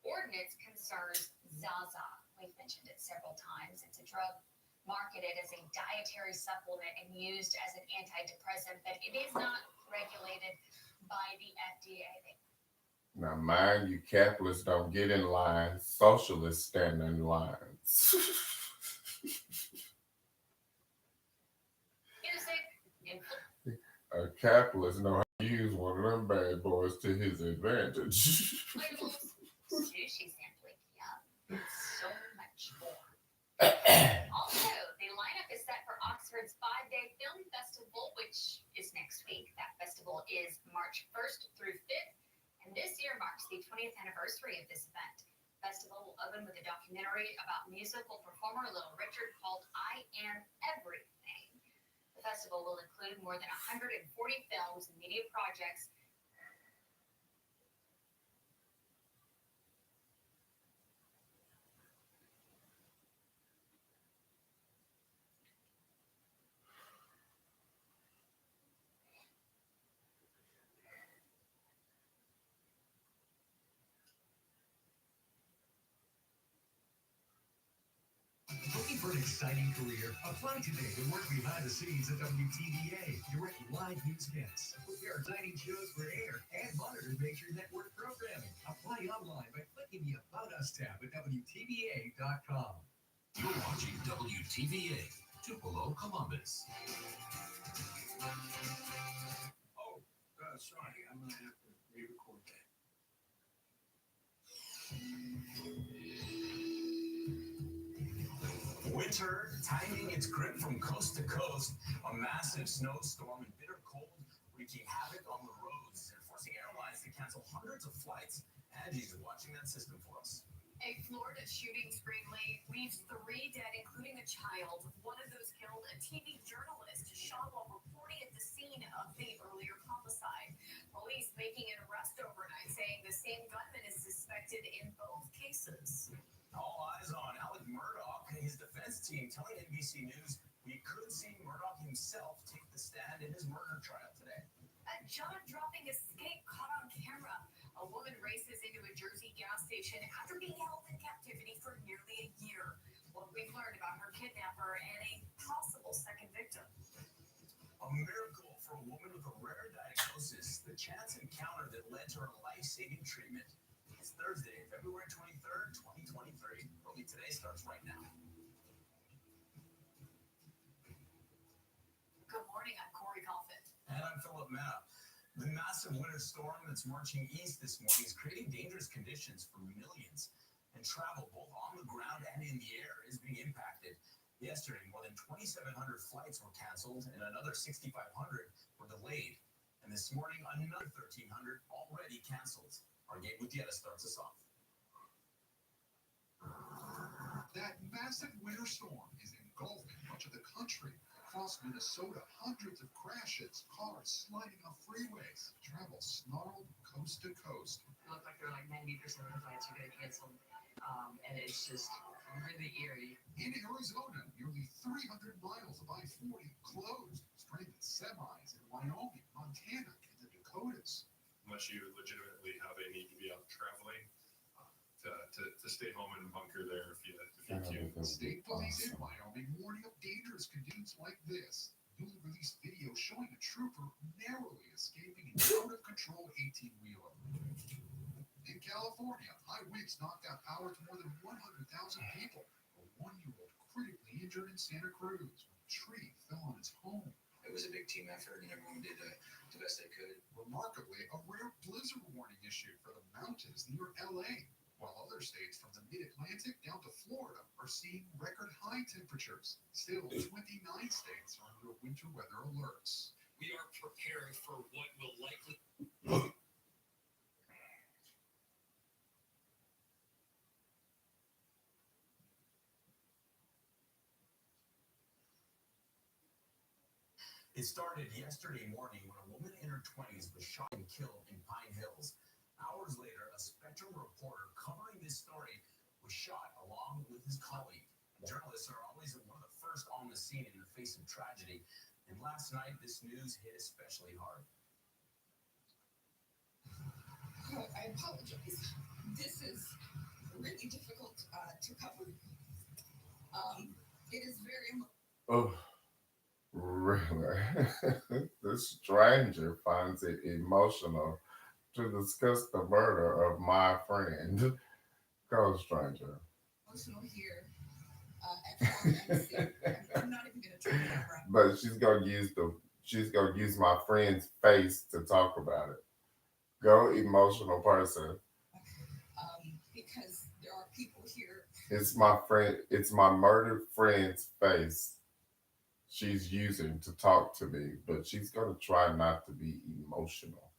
ordinance concerns Zaza. We've mentioned it several times. It's a drug marketed as a dietary supplement and used as an antidepressant, but it is not regulated by the FDA. Now, mind you, capitalists don't get in line. Socialists stand in lines. A capitalist know how to use one of them bad boys to his advantage. Sushi sampling, yum. So much more. Also, the lineup is set for Oxford's 5-day film festival, which is next week. That festival is March 1st through 5th, and this year marks the 20th anniversary of this event. The festival will open with a documentary about musical performer Little Richard called I Am Everything. The festival will include more than 140 films and media projects. Looking for an exciting career? Apply today to work behind the scenes at WTVA. Direct live newscasts, prepare exciting shows for air, and monitor major network programming. Apply online by clicking the About Us tab at WTVA.com. You're watching WTVA, Tupelo, Columbus. Oh, sorry, I'm gonna have to re-record that. Winter tightening its grip from coast to coast. A massive snowstorm and bitter cold wreaking havoc on the roads and forcing airlines to cancel hundreds of flights. Angie's watching that system for us. A Florida shooting screenly leaves 3 dead, including a child. One of those killed, a TV journalist, shot while reporting at the scene of the earlier homicide. Police making an arrest overnight, saying the same gunman is suspected in both cases. All eyes on Alec Murdaugh and his defense team telling NBC News we could see Murdaugh himself take the stand in his murder trial today. A jaw-dropping escape caught on camera. A woman races into a Jersey gas station after being held in captivity for nearly a year. What we've learned about her kidnapper and a possible second victim. A miracle for a woman with a rare diagnosis, the chance encounter that led to her life-saving treatment. It's Thursday, February 23rd, 2023. Early Today starts right now. Good morning, I'm Corey Coffin. And I'm Philip Mena. The massive winter storm that's marching east this morning is creating dangerous conditions for millions. And travel, both on the ground and in the air, is being impacted. Yesterday, more than 2,700 flights were canceled and another 6,500 were delayed. And this morning, another 1,300 already canceled. Our Gabe Gutierrez starts us off. That massive winter storm is engulfing much of the country. Across Minnesota, hundreds of crashes, cars sliding off freeways, travel snarled coast to coast. It looked like they're like 90% of the flights are going to cancel. And it's just really eerie. In Arizona, nearly 300 miles of I-40 closed, stranded semis in Wyoming, Montana, and the Dakotas. Unless you legitimately have a need to be out traveling, to stay home and bunker there if you can. State police in Wyoming warning of dangerous conditions like this. Newly released video showing a trooper narrowly escaping an out-of-control 18-wheeler. In California, high winds knocked out power to more than 100,000 people. A one-year-old critically injured in Santa Cruz when a tree fell on his home. It was a big team effort, and everyone did the best they could. Remarkably, a rare blizzard warning issued for the mountains near LA, while other states from the mid-Atlantic down to Florida are seeing record high temperatures. Still, 29 states are under winter weather alerts. We are prepared for what will likely... It started yesterday morning when a woman in her 20s was shot and killed in Pine Hills. Hours later, a Spectrum reporter covering this story was shot along with his colleague. Journalists are always one of the first on the scene in the face of tragedy, and last night this news hit especially hard. I apologize. This is really difficult to cover. It is very Oh, really? The stranger finds it emotional to discuss the murder of my friend. Go, stranger. emotional here at Farm MC. I'm not even going to try to cover up. But she's gonna use my friend's face to talk about it. Go, emotional person. Because there are people here. It's my friend. It's my murdered friend's face she's using to talk to me, but she's gonna try not to be emotional.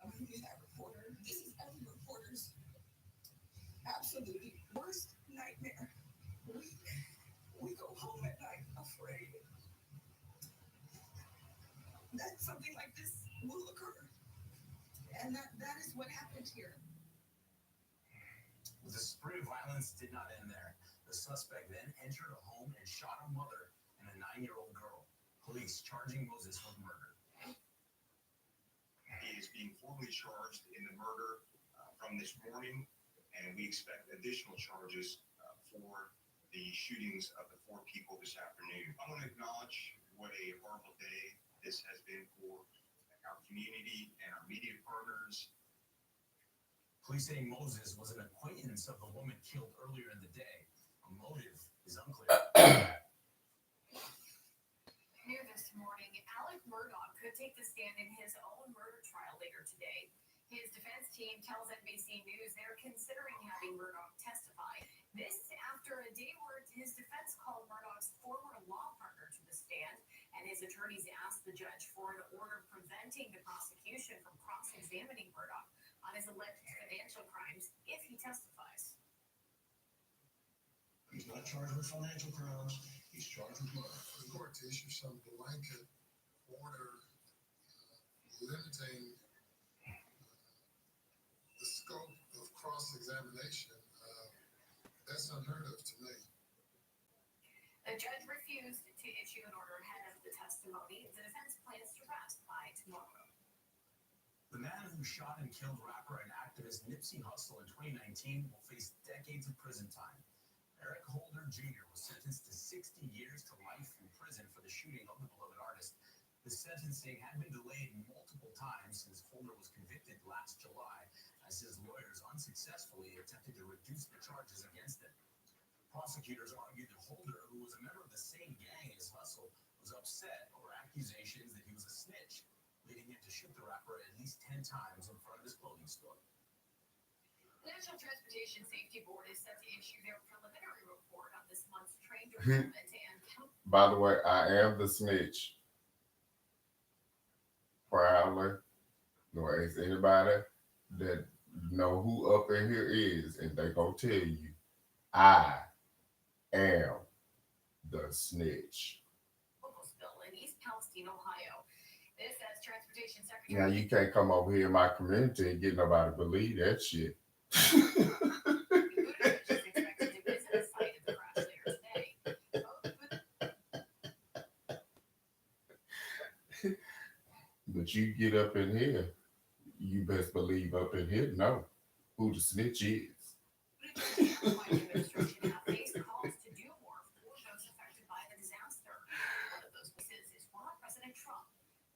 That reporter. This is every reporter's absolutely worst nightmare. We go home at night afraid that something like this will occur, and that is what happened here. The spree of violence did not end there. The suspect then entered a home and shot a mother and a 9-year-old girl. Police charging Moses with murder. He is being formally charged in the murder from this morning, and we expect additional charges for the shootings of the 4 people this afternoon. I want to acknowledge what a horrible day this has been for our community and our media partners. Police say Moses was an acquaintance of the woman killed earlier in the day. A motive is unclear. New this morning, Alec Murdaugh could take the stand in his own murder trial later today. His defense team tells NBC News they're considering having Murdaugh testify. This after a day where his defense called Murdaugh's former law partner to the stand, and his attorneys asked the judge for an order preventing the prosecution from cross-examining Murdaugh on his alleged financial crimes if he testifies. He's not charged with financial crimes. He's charged with murder. For the court to issue some blanket order limiting the scope of cross-examination, that's unheard of to me. The judge refused to issue an order ahead of the testimony. The defense plans to rest by tomorrow. The man who shot and killed rapper and activist Nipsey Hussle in 2019 will face decades of prison time. Eric Holder Jr. was sentenced to 60 years to life in prison for the shooting of the beloved artist. The sentencing had been delayed multiple times since Holder was convicted last July, as his lawyers unsuccessfully attempted to reduce the charges against him. Prosecutors argued that Holder, who was a member of the same gang as Hussle, was upset over accusations that he was a snitch, leading him to shoot the rapper at least 10 times in front of his clothing store. The National Transportation Safety Board is set to issue their preliminary report on this month's train derailment and By the way, I am the snitch. Proudly. No, ask anybody that know who up in here is, and they gonna tell you, I am the snitch. chemical spill Transportation Now Secretary. you can't come over here in my community and get nobody to believe that shit. Buttigieg is expected to visit the site of the crash later today. But you get up in here, you best believe up in here, know who the snitch is. Biden administration now face calls to do more for those affected by the disaster. One of those places is former President Trump.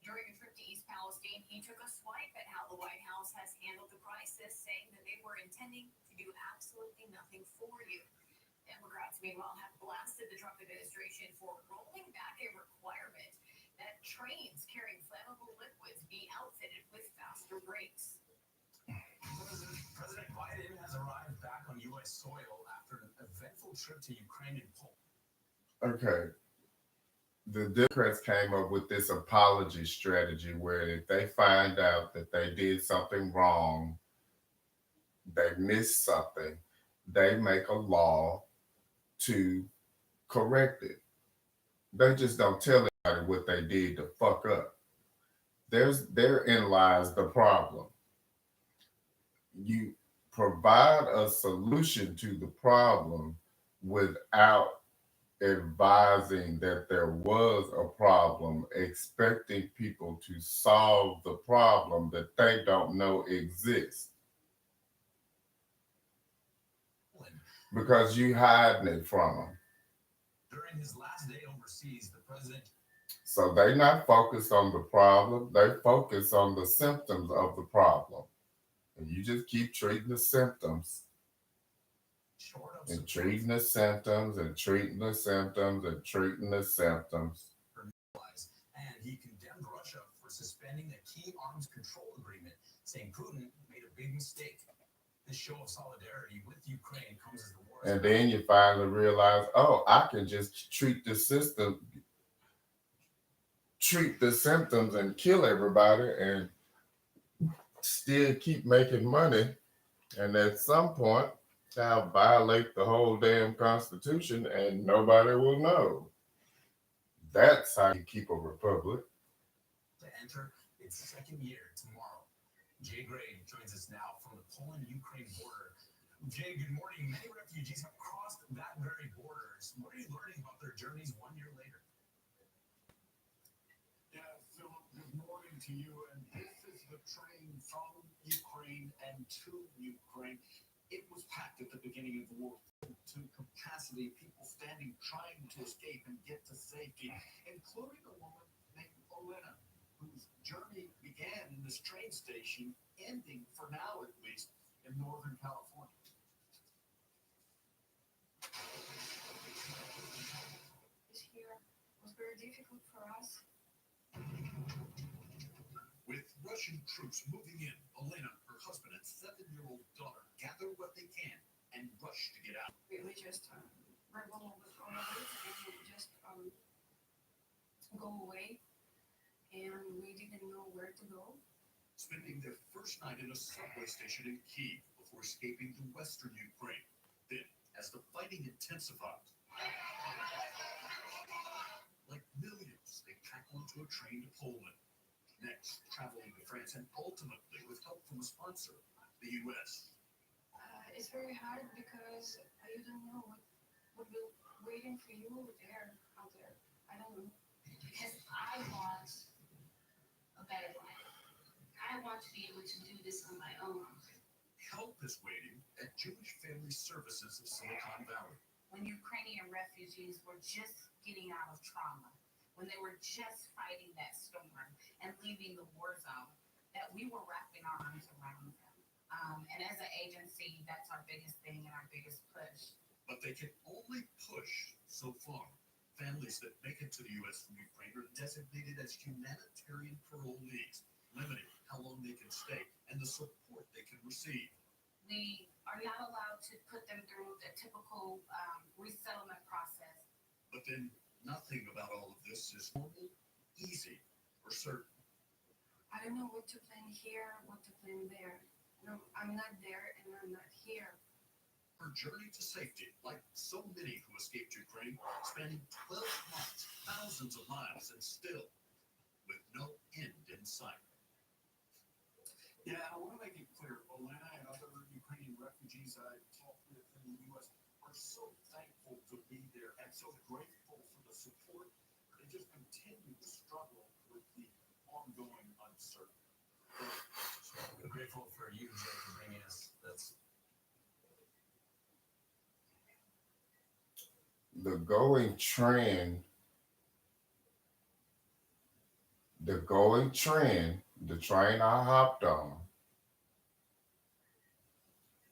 During a trip to East Palestine, he took a swipe at how the White House has handled the crisis, saying that they were intending to do absolutely nothing for you. Democrats, meanwhile, have blasted the Trump administration for rolling back a requirement that trains carrying flammable liquids be outfitted with faster brakes. President Biden has arrived back on U.S. soil after an eventful trip to Ukraine and Poland. Okay. The Democrats came up with this apology strategy where if they find out that they did something wrong, they missed something, they make a law to correct it. They just don't tell anybody what they did to fuck up. Therein lies the problem. You provide a solution to the problem without advising that there was a problem, expecting people to solve the problem that they don't know exists. Because you hiding it from them. During his last day overseas, the president. So they not focused on the problem, they focus on the symptoms of the problem. And you just keep treating the symptoms. And treating the symptoms and treating the symptoms and treating the symptoms. And he condemned Russia for suspending a key arms control agreement, saying Putin made a big mistake. This show of solidarity with Ukraine comes as the war. And then you finally realize, oh, I can just treat the symptoms and kill everybody and still keep making money. And at some point, I'll violate the whole damn Constitution and nobody will know. That's how you keep a republic. To enter its second year tomorrow. Jay Gray joins us now from the Poland-Ukraine border. Jay, good morning. Many refugees have crossed that very border. What are you learning about their journeys 1 year later? Yeah, Philip, good morning to you. And this is the train from Ukraine and to Ukraine. It was packed at the beginning of the war to capacity, people standing trying to escape and get to safety, including a woman named Olena, whose journey began in this train station, ending, for now at least, in Northern California. This year was very difficult for us. With Russian troops moving in, Olena, her husband, and 7-year-old daughter gather what they can and rush to get out. We just were all over it and just go away, and we didn't know where to go. Spending their first night in a subway station in Kyiv before escaping to western Ukraine. Then, as the fighting intensifies, like millions, they pack onto a train to Poland. Next, traveling to France, and ultimately, with help from a sponsor, the U.S. It's very hard because you don't know what will waiting for you out there. I don't know. Because I want a better life. I want to be able to do this on my own. Help is waiting at Jewish Family Services of Silicon Valley. When Ukrainian refugees were just getting out of trauma, when they were just fighting that storm and leaving the war zone, that we were wrapping our arms around them. And as an agency, that's our biggest thing and our biggest push. But they can only push so far. Families that make it to the U.S. from Ukraine are designated as humanitarian parolees, limiting how long they can stay and the support they can receive. We are not allowed to put them through the typical resettlement process. But then nothing about all of this is normal, easy, or certain. I don't know what to plan here, what to plan there. No, I'm not there and I'm not here. Her journey to safety, like so many who escaped Ukraine, spanning 12 months, thousands of miles, and still with no end in sight. Yeah, I want to make it clear, Olena and other Ukrainian refugees I talked with in the U.S. are so thankful to be there and so grateful for the support. They just continue to struggle with the ongoing uncertainty. We're grateful for you, Jay, for bringing us this. The going trend, the train I hopped on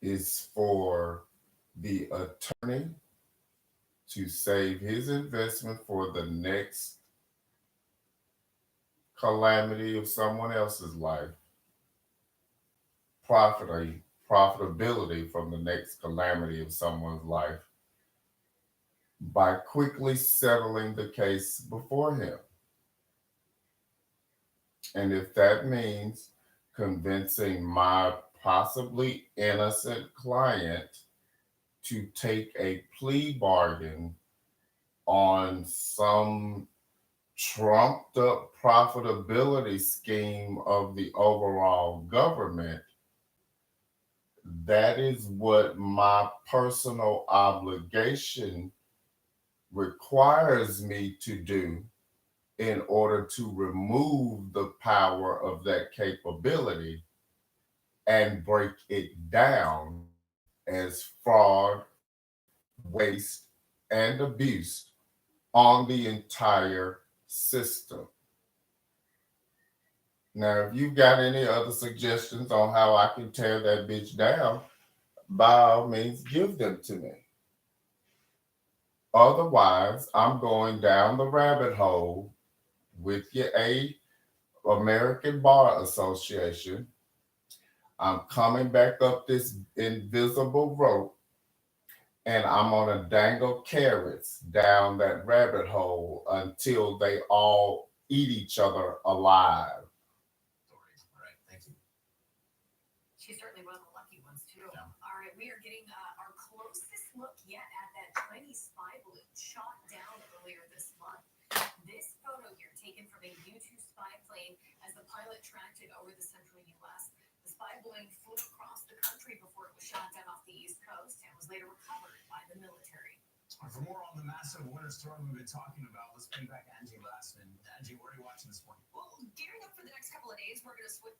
is for the attorney to save his investment for the next calamity of someone else's life, profitability from the next calamity of someone's life by quickly settling the case before him. And if that means convincing my possibly innocent client to take a plea bargain on some trumped up profitability scheme of the overall government, that is what my personal obligation requires me to do in order to remove the power of that capability and break it down as fraud, waste, and abuse on the entire system. Now, if you've got any other suggestions on how I can tear that bitch down, by all means, give them to me. Otherwise, I'm going down the rabbit hole with your American Bar Association. I'm coming back up this invisible rope and I'm gonna dangle carrots down that rabbit hole until they all eat each other alive. All right, thank you. She's certainly one of the lucky ones, too. Yeah. All right, we are getting our closest look yet at that Chinese spy balloon shot down earlier this month. This photo here, taken from a U-2 spy plane as the pilot tracked it over the central U.S. The spy balloon flew across the country before it was shot down off the East Coast and was later recovered by the military. For more on the massive winter storm we've been talking about, let's bring back Angie Glassman. Angie, what are you watching this morning? Well, gearing up for the next couple of days, we're going to switch.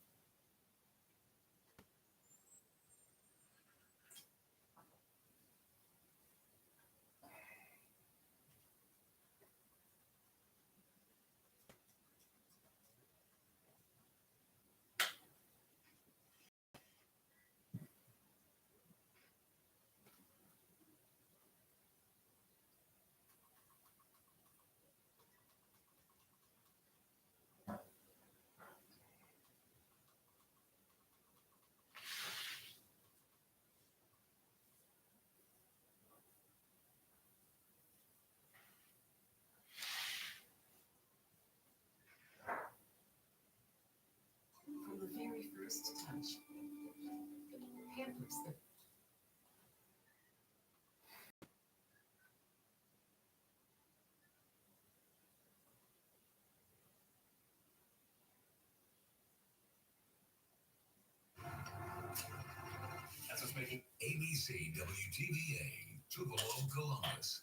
From the very first touch, Pampers that That's what's making ABC WTVA Tupelo, Columbus.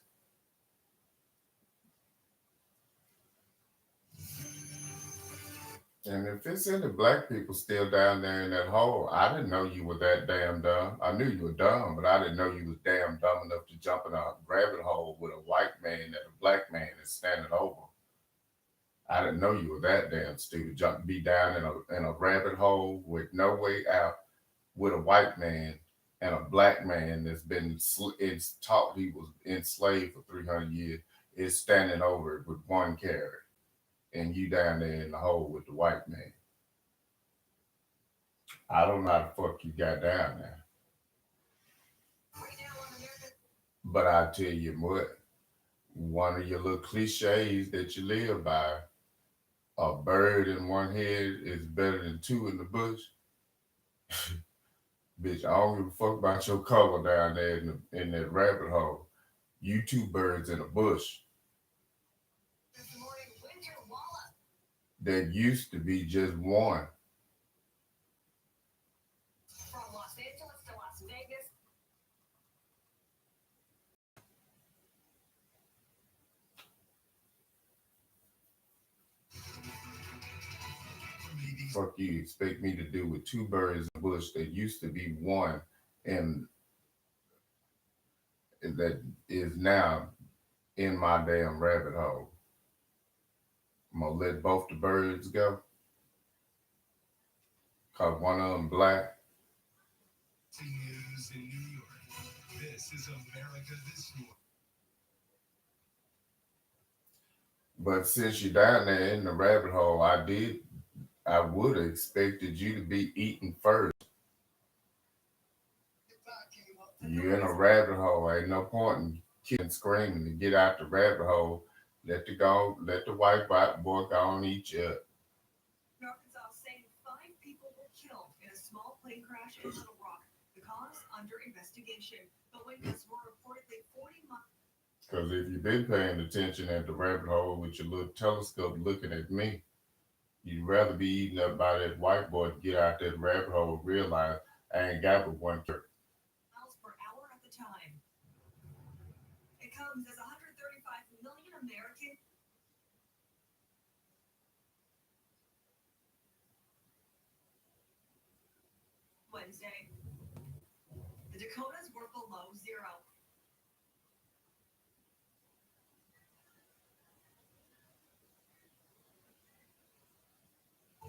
And if it's any black people still down there in that hole, I didn't know you were that damn dumb. I knew you were dumb, but I didn't know you was damn dumb enough to jump in a rabbit hole with a white man that a black man is standing over. I didn't know you were that damn stupid. Be down in a rabbit hole with no way out with a white man and a black man that's been it's taught he was enslaved for 300 years is standing over it with one carrot. And you down there in the hole with the white man. I don't know how the fuck you got down there. But I tell you what, one of your little cliches that you live by, a bird in one head is better than two in the bush. Bitch, I don't give a fuck about your color down there in that rabbit hole. You two birds in a bush. There used to be just one. fuck you expect me to do with two birds in the bush that used to be one and that is now in my damn rabbit hole? I'm gonna let both the birds go cause one of them black. News in New York. This is America This Morning. But since you're down there in the rabbit hole, I would have expected you to be eating first. You're in a rabbit hole. Ain't no point in kicking and screaming to get out the rabbit hole. Let the white boy go and eat you up. Arkansas saying 5 people were killed in a small plane crash in Little Rock. The cause under investigation. The witnesses were reportedly 40 miles. Because if you've been paying attention at the rabbit hole with your little telescope looking at me, you'd rather be eaten up by that white boy to get out that rabbit hole and realize I ain't got but one turkey. Miles per hour at the time. It comes as 135 million Americans. Wednesday. The Dakotas were below zero.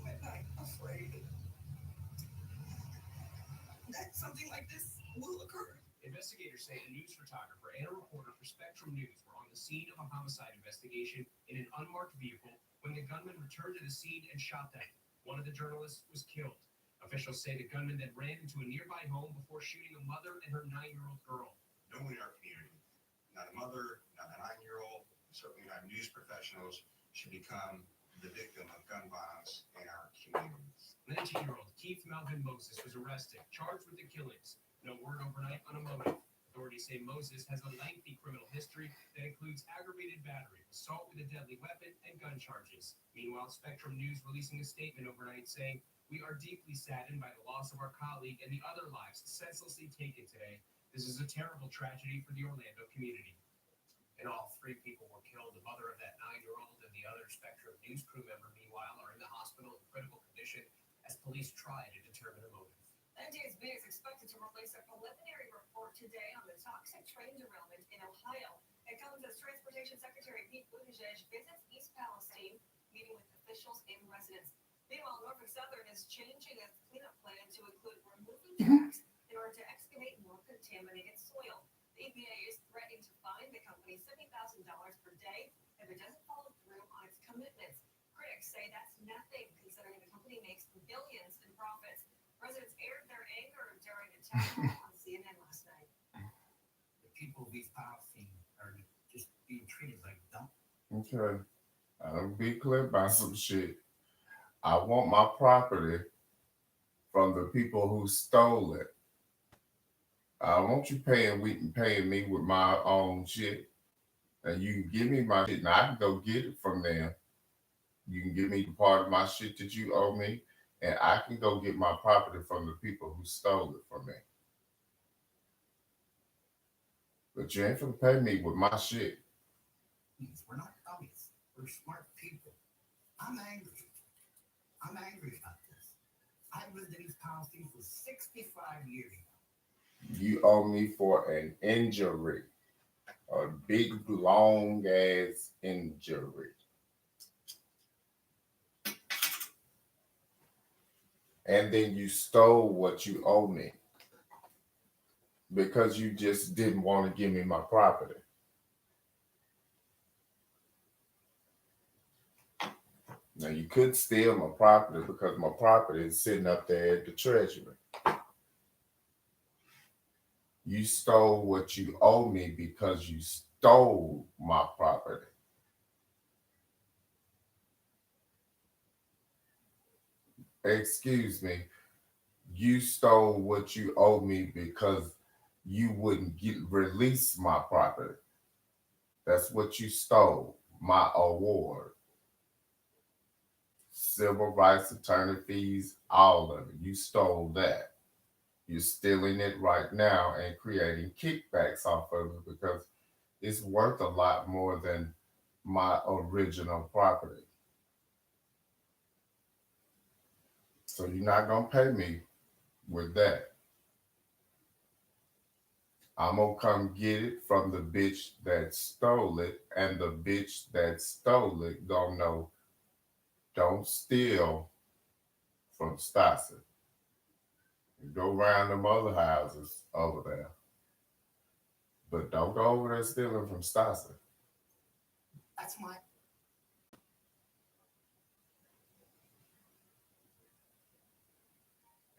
Midnight, afraid that something like this will occur. Investigators say a news photographer and a reporter for Spectrum News were on the scene of a homicide investigation in an unmarked vehicle when the gunman returned to the scene and shot them. One of the journalists was killed. Officials say the gunman then ran into a nearby home before shooting a mother and her 9-year-old girl. No one in our community, not a mother, not a 9-year-old, certainly not news professionals, should become the victim of gun violence in our communities. 19-year-old Keith Melvin Moses was arrested, charged with the killings. No word overnight on a motive. Authorities say Moses has a lengthy criminal history that includes aggravated battery, assault with a deadly weapon, and gun charges. Meanwhile, Spectrum News releasing a statement overnight saying, "We are deeply saddened by the loss of our colleague and the other lives senselessly taken today. This is a terrible tragedy for the Orlando community." And all 3 people were killed. The mother of that 9-year-old and the other Spectrum News crew member, meanwhile, are in the hospital in critical condition as police try to determine a motive. NTSB is expected to release a preliminary report today on the toxic train derailment in Ohio. It comes as Transportation Secretary Pete Buttigieg visits East Palestine, meeting with officials and residents. Meanwhile, Norfolk Southern is changing its cleanup plan to include removing tracks in order to excavate more contaminated soil. The EPA is threatening to fine the company $70,000 per day if it doesn't follow through on its commitments. Critics say that's nothing, considering the company makes billions in profits. Residents aired their anger during a town hall on CNN last night. The people of East Palestine are just being treated like dumb. Okay. I'll be clear about some shit. I want my property from the people who stole it. I want you paying me with my own shit. And you can give me my shit and I can go get it from them. You can give me the part of my shit that you owe me, and I can go get my property from the people who stole it from me. But you ain't gonna pay me with my shit. We're not dummies. We're smart people. I'm angry. I'm angry about this. I've lived in East Palestine for 65 years. You owe me for an injury, a big, long ass injury. And then you stole what you owe me because you just didn't want to give me my property. Now, you couldn't steal my property because my property is sitting up there at the Treasury. You stole what you owe me because you stole my property. Excuse me. You stole what you owe me because you wouldn't release my property. That's what you stole, my award. Civil rights, attorney fees, all of it. You stole that. You're stealing it right now and creating kickbacks off of it because it's worth a lot more than my original property. So you're not gonna pay me with that. I'm gonna come get it from the bitch that stole it, and the bitch that stole it gonna know don't steal from Stassi. Go around them other houses over there, but don't go over there stealing from Stassi. That's my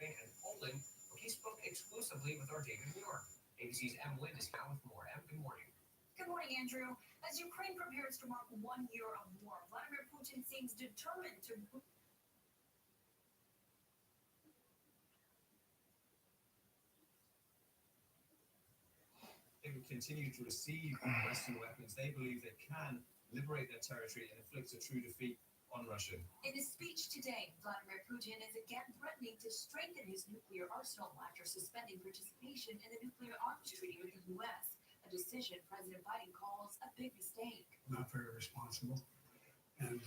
In Poland, where he spoke exclusively with our David Muir. ABC's Em Lind is now with more. Em, good morning. Good morning, Andrew. As Ukraine prepares to mark 1 year of war, Vladimir Putin seems determined to. They would continue to receive Western weapons they believe they can liberate their territory and inflict a true defeat on Russia. In his speech today, Vladimir Putin is again threatening to strengthen his nuclear arsenal after suspending participation in the nuclear arms treaty with the U.S., a decision President Biden calls a big mistake. Not very responsible. And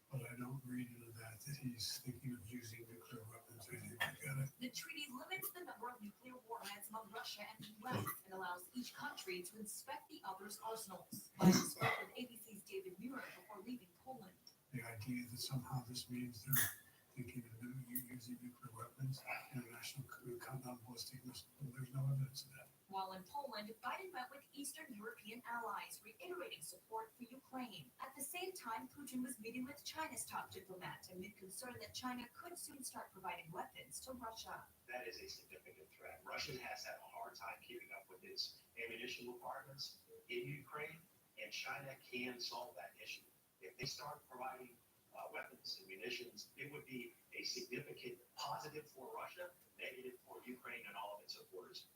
but I don't read into that he's thinking of using nuclear weapons or anything like that. The treaty limits the number of nuclear warheads among Russia and the U.S. and allows each country to inspect the other's arsenals. Biden spoke with ABC's David Muir before leaving Poland. The idea that somehow this means they're thinking of using nuclear weapons, international countdown ballistic missiles, well, there's no evidence of that. While in Poland, Biden met with Eastern European allies, reiterating support for Ukraine. At the same time, Putin was meeting with China's top diplomat amid concern that China could soon start providing weapons to Russia. That is a significant threat. Russia has had a hard time keeping up with its ammunition requirements in Ukraine, and China can solve that issue. If they start providing weapons and munitions, it would be a significant positive for Russia, negative for Ukraine and all of its supporters.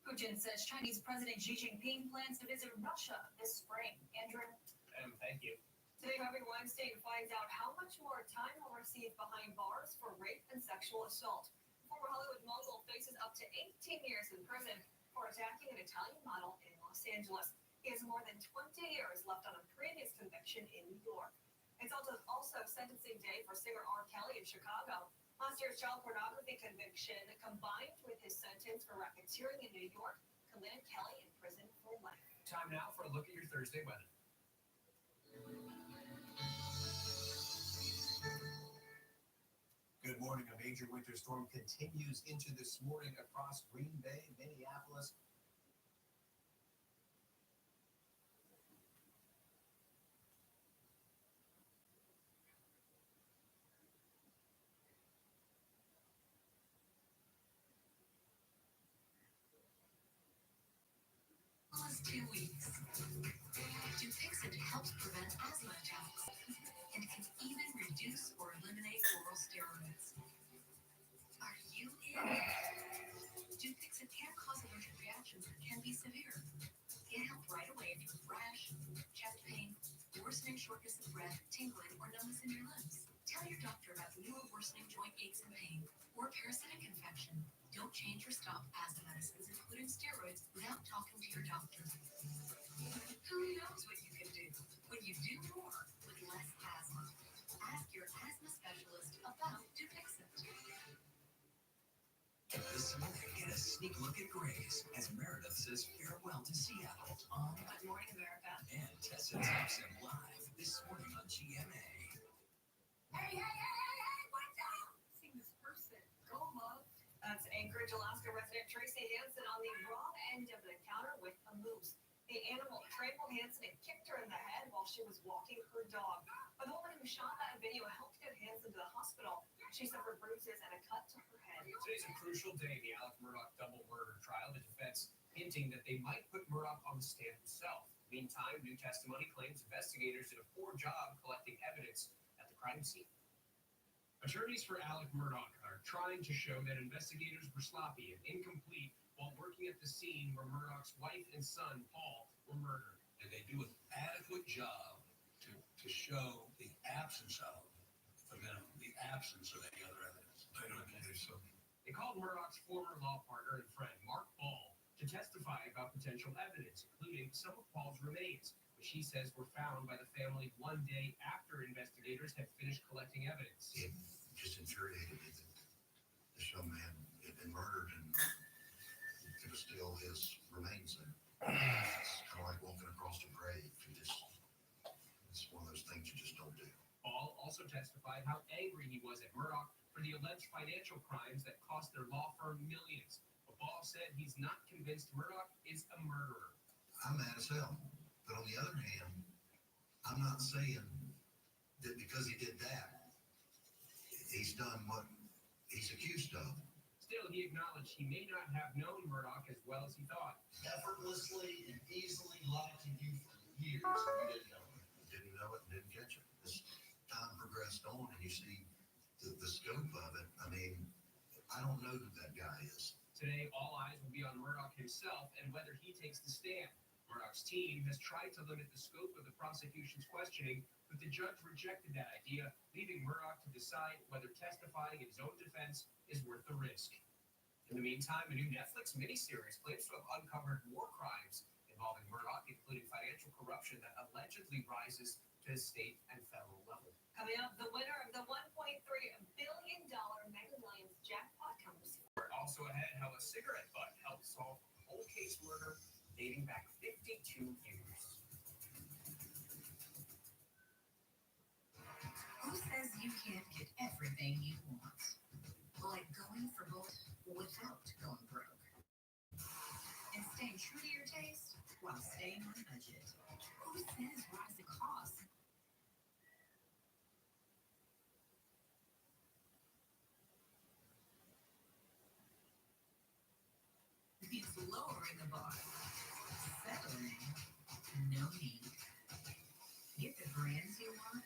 Putin says Chinese President Xi Jinping plans to visit Russia this spring. Andrew? Thank you. Today, Harvey Weinstein finds out how much more time he'll receive behind bars for rape and sexual assault. Former Hollywood mogul faces up to 18 years in prison for attacking an Italian model in Los Angeles. He has more than 20 years left on a previous conviction in New York. It's also sentencing day for singer R. Kelly in Chicago. Last year's child pornography conviction, combined with his sentence for racketeering in New York, could land Kelly in prison for life. Time now for a look at your Thursday weather. Good morning. A major winter storm continues into this morning across Green Bay, Minneapolis. Almost 2 weeks. Dupixent helps prevent asthma attacks and can even reduce or eliminate oral steroids. Are you in? Dupixent can cause allergic reactions that can be severe. Get help right away if you have rash, chest pain, worsening shortness of breath, tingling, or numbness in your limbs. Tell your doctor about new or worsening joint aches and pain or parasitic infection. Don't change or stop asthma medicines, including steroids, without talking to your doctor. Who knows what you can do when you do more with less asthma? Ask your asthma specialist about Dupixent. This morning, get a sneak look at Grace as Meredith says farewell to Seattle on Good morning, America. and Tessa taps him live this morning on GMA. Hey, what's up? See this person. Go, love. That's Anchorage, Alaska resident Tracy Hansen on the wrong end of the encounter with a moose. The animal trampled Hansen and kicked her in the head while she was walking her dog. But the woman who shot that video helped get Hansen to the hospital. She suffered bruises and a cut to her head. Today's a crucial day in the Alec Murdaugh double murder trial. The defense hinting that they might put Murdaugh on the stand himself. Meantime, new testimony claims investigators did a poor job collecting evidence at the crime scene. Attorneys for Alec Murdaugh are trying to show that investigators were sloppy and incomplete while working at the scene where Murdaugh's wife and son, Paul, were murdered. Did they do an adequate job to show the absence of, for them, the absence of any other evidence? I don't believe so. They called Murdaugh's former law partner and friend, Mark Ball, to testify about potential evidence, including some of Paul's remains, which he says were found by the family one day after investigators had finished collecting evidence. If just infuriated me that this young man had been murdered and there was still his remains there. It's kind of like walking across a grave. It's one of those things you just don't do. Ball also testified how angry he was at Murdoch for the alleged financial crimes that cost their law firm millions. But Ball said he's not convinced Murdoch is a murderer. I'm mad as hell. But on the other hand, I'm not saying that because he did that, he's done what he's accused of. Still, he acknowledged he may not have known Murdoch as well as he thought. Effortlessly and easily lied to you for years and you didn't know it. Didn't know it and didn't catch it. As time progressed on and you see the scope of it, I mean, I don't know who that guy is. Today, all eyes will be on Murdoch himself and whether he takes the stand. Murdoch's team has tried to limit the scope of the prosecution's questioning, but the judge rejected that idea, leaving Murdoch to decide whether testifying in his own defense is worth the risk. In the meantime, a new Netflix miniseries claims to have uncovered war crimes involving Murdoch, including financial corruption that allegedly rises to the state and federal level. Coming up, the winner of the $1.3 billion Mega Millions jackpot comes. Also ahead, how a cigarette butt helped solve a whole case murder dating back 52 years. Who says you can't get everything you want? Like going for gold without going broke. And staying true to your taste while staying on budget. Who says rising costs means lowering the bar? Settling, no need. Get the brands you want.